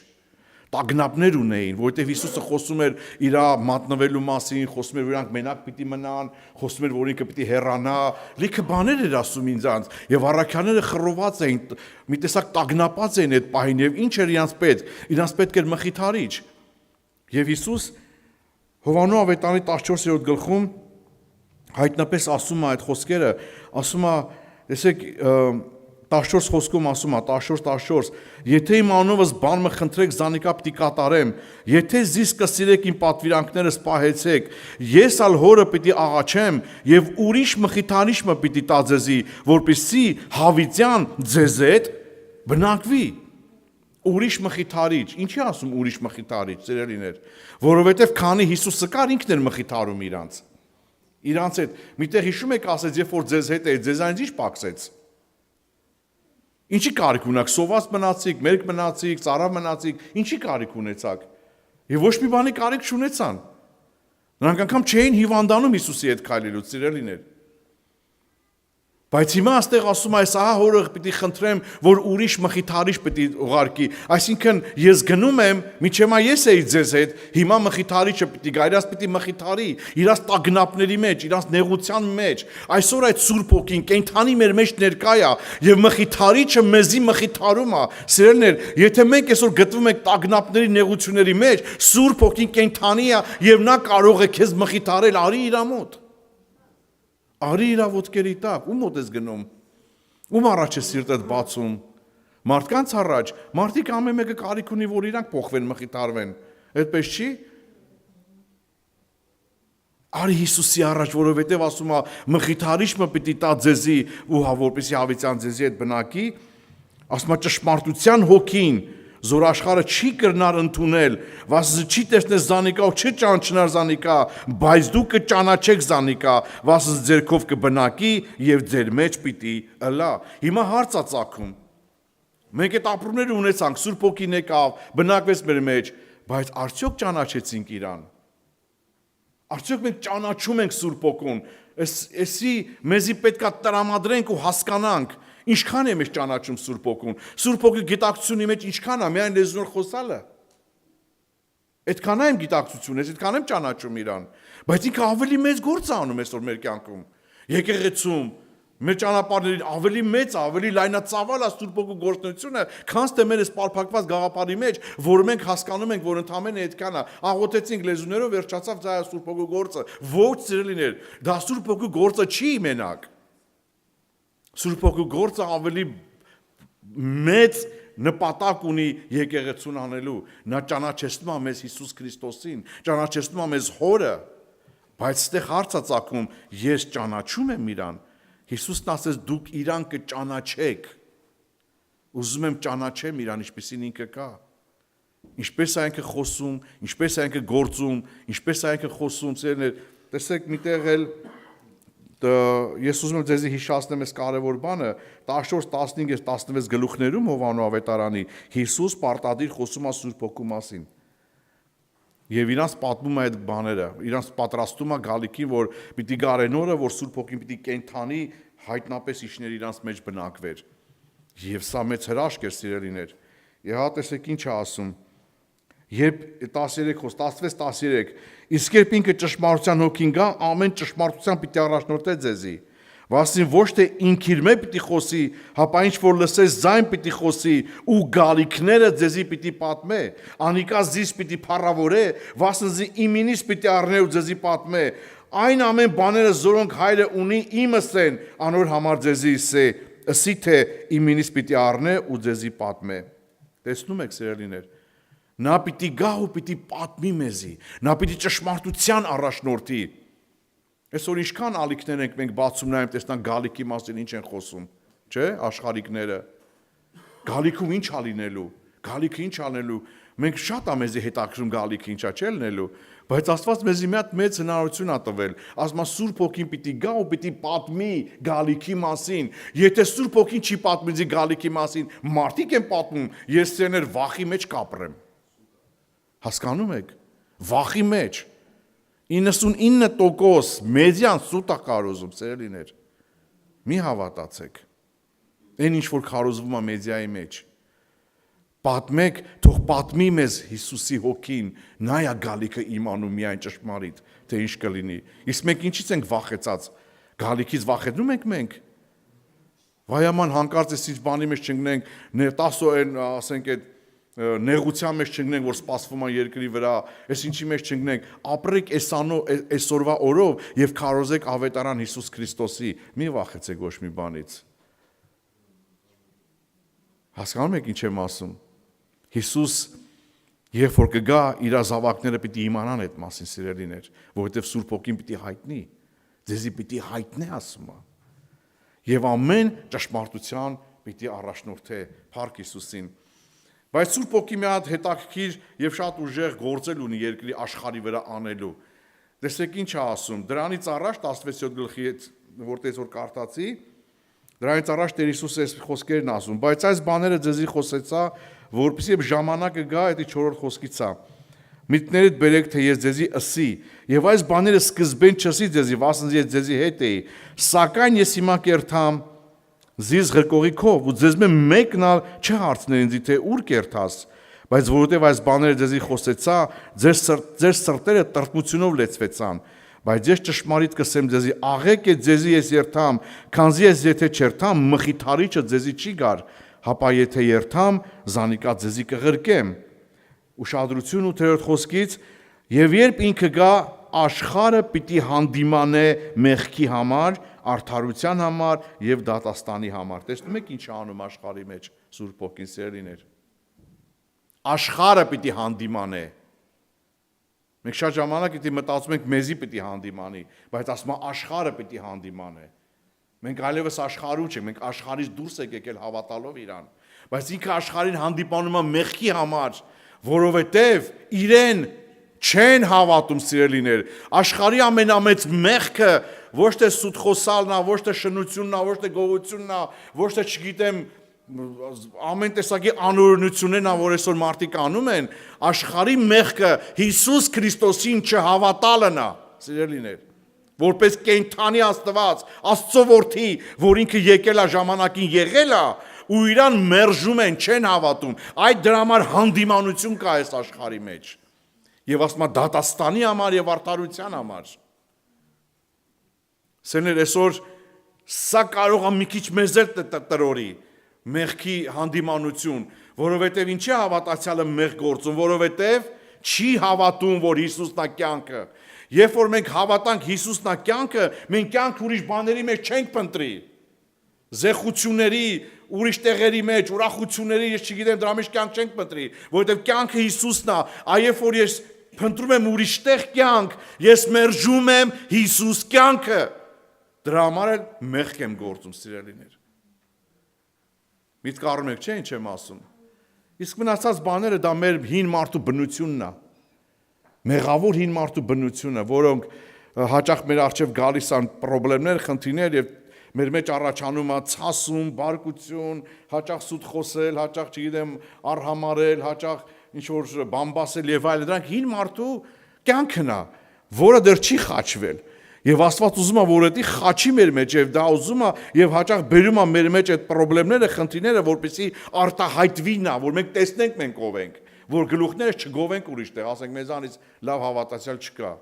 տագնապներ ունեին, որովհետեւ Հիսուսը խոսում էր իր մատնվելու մասին, խոսում էր, որ իրանք մենակ պիտի մնան, խոսում էր, որ ինքը պիտի հեռանա, լիքը բաներ էր ասում ինձանց, եւ առաքյալները խռոված էին, մի տեսակ տագնապած էին այդ պահին եւ ինչ էր իրանց պետք, իրանց պետք էր մխիթարիչ։ Եվ Հիսուս Հովաննու ավետարանի 14-րդ գլխում հայտնապես ասում է այդ խոսքերը, ասում է, տեսեք, 14 խոսքում ասում է, 14, եթե իմ անունովս բան մը խնդրեք, զանիկա պիտի կատարեմ, եթե զիս կսիրեք իմ պատվիրանքներս պահեցեք, ես ալ հորը պիտի աղաչեմ եւ ուրիշ մխիթարիչ մը պիտի տա ձեզի, որպեսզի հավիտյան ձեզ հետ բնակվի։ Ուրիշ մխիթարիչ, ինչի ասում ուրիշ մխիթարիչ, սիրելիներ, որովհետեւ քանի Հիսուսը կար, ինքն էր մխիթարում իրանց հետ, միտեղ հիշում եք ասեց, երբ որ ձեզ հետ է, ձեզ այնց ինչ պակսեց։ Ինչի կարիք ունակ, սոված մնացիք, մերկ մնացիք, ծարավ մնացիք, ինչի կարիք ունեցաք։ Եվ ոչ մի բանի կարիք չունեցան։ Նրանք անգամ չէին հիվանդանում Հիսուսի հետ քայլելու, սիրելիներ։ Բայց հիմա այստեղ ասում է, այս ահա հորը պիտի խնդրեմ, որ ուրիշ մխիթարիչ պիտի ուղարկի, այսինքն ես գնում եմ, միջեմա ես էի ձեզ հետ, հիմա մխիթարիչը պիտի գա, իրաց պիտի մխիթարի, իրաց տագնապների մեջ, իրաց նեղության մեջ, այսօր այդ Սուրբ Հոգին կենդանի մեր մեջ ներկա է եւ մխիթարիչը մեզի մխիթարում է, սիրելիներ, եթե մենք այսօր գտնվում ենք տագնապների նեղությունների մեջ, Սուրբ Հոգին կենդանի է եւ նա կարող է քեզ մխիթարել, արի իր մոտ։ Արի իր ոտքերի տակ, ում մոտ ես գնում, ում առաջ է սիրտդ բացում, մարդկանց առաջ, մարդիկ ամեն մեկը կարիք ունի, որ իրանք փոխվեն, մխիթարվեն, այդպես չի։ Արի Հիսուսի առաջ, որովհետև ասում է, մխիթարիչ մը պիտի տա ձեզի, ու որպեսզի հավիտյան ձեզի հետ բնակի, ասում է ճշմարտության հոգին, զոր աշխարհը չի կրնար ընդունել, վասն չի տեսնել զանիկա ու չի ճանչնար զանիկա, բայց դու կճանաչեք զանիկա, վասն ձերքով կբնակի եւ ձեր մեջ պիտի ըլա։ Հիմա հարց է ծագում։ Մենք այդ ապրումները ունեցանք, Սուրբ Հոգին եկավ, բնակվեց մեր մեջ, բայց արդյոք ճանաչեցինք իրան։ Արդյոք մենք ճանաչում ենք Սուրբ Հոգուն, էսի մեզի պետքա տրամադրենք ու հասկանանք, ինչքան է մեզ ճանաչում Սուրբ Հոգուն։ Սուրբ Հոգի գիտակցությունի մեջ ինչքան է, միայն լեզունով խոսալը։ Այդքան է իմ գիտակցությունը, այդքան եմ ճանաչում իրան, բայց ինքը ավելի մեծ գործ է անում այսօր մեր կյանքում։ Եկեղեցում մեր ճանապարհներին ավելի մեծ, ավելի լայնածավալ է Սուրբ Հոգու գործունեությունը, քան թե մեր այս պարփակված գաղափարի մեջ, որ մենք հասկանում ենք, որ ընդամենը այդքան է։ Աղոթեցինք լեզուներով, վերջացավ դա Սուրբ Հոգու գործը։ Ոչ, սիրելիներ, դա Սուրբ Հոգու գործը չի մենակ։ Սուրբ Հոգու գործը ավելի մեծ նպատակ ունի եկեղեցուն անելու։ Նա ճանաչեցնում է մեզ Հիսուս Քրիստոսին, ճանաչեցնում է մեզ Հորը, բայց այստեղ հարց է ծագում, ես ճանաչում եմ իրան։ Հիսուսն ասեց դուք իրան կճանաչեք։ Ուզում եմ ճանաչեմ իրան, ինչպեսին ինքը կա։ Ինչպես է ինքը խոսում, ինչպես է ինքը գործում, ինչպես է ինքը խոսում, սերներ, տեսեք միտեղ էլ ես ուզում եմ ձեզի հիշեցնեմ այս կարևոր բանը 14, 15, 16 գլուխներում Հովաննու ավետարանի Հիսուս պարտադիր խոսում է Սուրբ Հոգու մասին։ Եվ իրանց պատմում է այդ բաները, իրանց պատրաստում է գալիքին, որ պիտի գարեն օրը, որ Սուրբ Հոգին պիտի կենթանի հայտնապես իջներ իրանց մեջ բնակվեր։ Եվ սա մեծ հրաշք էր, սիրելիներ։ Եվ հա տեսեք ինչ է ասում։ Երբ 16:13 իսկ երբ ինքը ճշմարտության հոգին գա, ամեն ճշմարտության պիտի առաջնորդե ձեզի, վասին ոչ թե ինք իր մեջ պիտի խոսի, հապա ինչ որ լսես ձայն պիտի խոսի ու գալիքները ձեզի պիտի պատմե, անիկա զիս պիտի փառավորե, վասնզի իմինից պիտի առնե ու ձեզի պատմե, այն ամեն բաները զորոնք հայրը ունի իմս են, անոր համար ձեզի ըսի թե իմինից պիտի առնե ու ձեզի պատմե։ Տեսնում եք, սիրելիներ, նա պիտի գա ու պիտի պատմի մեզի, նա պիտի ճշմարտության առաջնորդի։ Այսօր ինչքան ալիքներ ենք մենք բացում նայում տեսնանք գալիքի մասին ինչ են խոսում, չէ՞, աշխարհիկները։ Գալիքում ինչ ա լինելու, գալիքը ինչ անելու, մենք շատ ա մեզի հետաքրում գալիքը ինչա չէ լինելու, բայց Աստված մեզի մի հատ մեծ հնարավորություն ա տվել, ասում է Սուրբ Հոգին պիտի գա ու պիտի պատմի գալիքի մասին։ Եթե Սուրբ Հոգին չի պատմի գալիքի մասին, մարդիկ են պատմում, ես ցեներ վախի մեջ կապրեմ։ Հասկանում եք։ Վախի մեջ 99% մեդիան սուտ է կարոզում, սերելիներ։ Մի հավատացեք։ Այն ինչ որ քարոզվում է մեդիայի մեջ։ Պատմեք, թող պատմի մեզ Հիսուսի հոգին, նա է գալիքը իմանում միայն ճշմարիտ, թե ինչ կլինի։ Իսկ մենք ինչից ենք վախեցած։ Գալիքից վախենում ենք մենք։ Վայաման հանկարծ էս ինչ բանի մեջ չընկնենք, 10 այն, ասենք այդ նեղության մեջ չընկնենք, որ սպասվում է երկրի վրա, այս ինչի մեջ չընկնենք, ապրեք այսօրվա օրով եւ քարոզեք ավետարան Հիսուս Քրիստոսի։ Մի վախեցեք ոչ մի բանից։ Հասկանում եք ինչ եմ ասում։ Հիսուս երբ որ կգա, իր զավակները պիտի իմանան այդ մասին, սիրելիներ, որովհետև Սուրբ Հոգին պիտի հայտնի, ձեզի պիտի հայտնի ասում է։ Եվ ամեն ճշմարտության պիտի առաջնորդե Փառք Հիսուսին։ Բայց Սուրբ Հոգի մի հատ հետաքրքիր եւ շատ ուժեղ գործել ունի երկրի աշխարհի վրա անելու։ Տեսեք ինչ է ասում։ Դրանից առաջ 16-րդ գլխի որտեղից որ կարդացի, դրանից առաջ Տեր Հիսուսը այս խոսքերն ասում, բայց այս բաները ձեզի խոսեցա, որպեսզի ժամանակը գա, դա 4-րդ խոսքից է։ Միտքներդ բերեք, թե ես ձեզի ըսի, եւ այս բաները սկզբեն չսի ձեզի, վասն ես ձեզի հետ էի, սակայն ես հիմա կերթամ զիս ղրկողի քով, ու ձեզ մեկն ալ չհարցներ ինձ, թե ուր կերթաս, բայց որովհետև այս բաները ձեզի խոսեցա, ձեր սրտերը տրտմությունով լեցվեցան, բայց ես ճշմարիտ կսեմ ձեզի, աղեք է ձեզի ես երթամ, քանզի ես եթե չերթամ, մխիթարիչը ձեզի չի գար, հապա եթե երթամ, զանիկա ձեզի կղրկեմ։ Ուշադրություն 8-րդ խոսքից, եւ երբ ինքը գա, աշխարհը պիտի հանդիմանե մեղքի համար, արդարության համար եւ դատաստանի համար։ Տեսնում եք ինչ անում աշխարհի մեջ Սուրբ Հոգին, սերելիներ։ Աշխարհը պիտի հանդիմանե։ Մենք շատ ժամանակ պիտի մտածում ենք մեզի պիտի հանդիմանի, բայց ասում է աշխարհը պիտի հանդիմանե։ Մենք այլևս աշխարհում չենք, մենք աշխարհից դուրս ենք եկել հավատալով իրան, բայց ինքը աշխարհին հանդիպանում է մեղքի համար, որովհետև իրեն չեն հավատում, սիրելիներ։ Աշխարհի ամենամեծ մեղքը ոչ թե սուտ խոսալն է, ոչ թե շնությունն է, ոչ թե գողությունն է, ոչ թե չգիտեմ ամեն տեսակի անօրենություններն ա, որ այսօր մարդիկ անում են, աշխարհի մեղքը Հիսուս Քրիստոսին չհավատալն է, սիրելիներ, որպես կենդանի Աստված, Աստծո որդի, որ ինքը եկել է ժամանակին եղել է, ու իրան մերժում են, չեն հավատում, այդ դրա համար հանդիմանություն կա այս աշխարհի մեջ, եւ ասում է դատաստանի համար եւ արդարության համար։ Սերներ, այսօր սա կարող է մի քիչ մեզ տրորի մեղքի հանդիմանություն, որովհետև ինչի հավատացյալը մեղ գործում, որովհետև չի հավատում, որ Հիսուսն է կյանքը։ Երբ որ մենք հավատանք Հիսուսն է կյանքը, մենք կյանք ուրիշ բաների մեջ չենք փնտրի։ Զեղությունների, ուրիշ տեղերի մեջ, ուրախությունների, ես չգիտեմ, դրա մեջ կյանք չենք փնտրի, որովհետև կյանքը Հիսուսն է, այ երբ որ ես փնտրում եմ ուրիշ տեղ կյանք, ես մերժում եմ Հիսուս կյանքը։ Դրա համար էլ մեղք եմ գործում, սիրելիներ։ Միտք առնում եք, չէ՞ ինչ եմ ասում։ Իսկ մնացած բաները դա մեր հին մարդու բնությունն է։ Մեղավոր հին մարդու բնությունը, որոնք հաճախ մեր առջև գալիս են խնդիրներ, խնդիրներ եւ մեր մեջ առաջանում է ցասում, բարկություն, հաճախ սուտ խոսել, հաճախ չգիտեմ արհամարել, հաճախ ինչ որ բամբասել եւ այլն։ Դրանք հին մարդու կյանքն է, որը դեռ չի խաչվել։ Եվ Աստված ուզում է, որ դա խաչի մեր մեջ եւ դա ուզում է եւ հաճախ բերում է մեր մեջ այդ խնդիրները, խնդիրները, որպեսզի արտահայտվի նա, որ մենք տեսնենք մենք ով ենք, որ գլուխներս չգովենք ուրիշ տեղ, ասենք մեզանից լավ հավատացյալ չկա։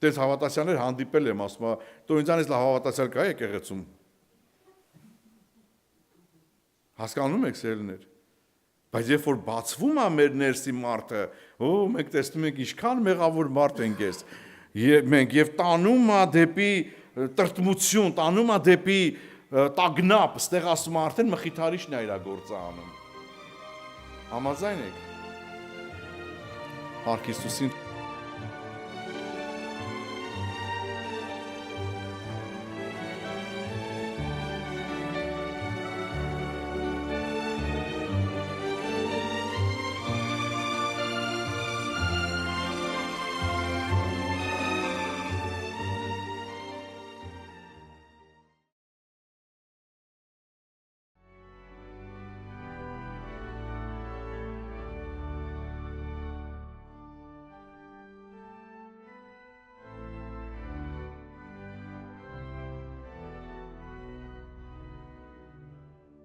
Դες հավատացյալներ հանդիպել եմ, ասում է, դու ինձանից լավ հավատացյալ կա եկեղեցում։ Հասկանում եք, սերներ։ Բայց երբ որ բացվում է մեր ներսի մարդը, մենք տեսնում ենք ինչքան մեղավոր մարդ ենք ես։ Մենք եւ տանում է դեպի տրտմություն, տանում է դեպի տագնապ, ստեղ ասում է արդեն մխիթարիչն է իր գործը անում։ Համաձայն եք։ Փառք Հիսուսին։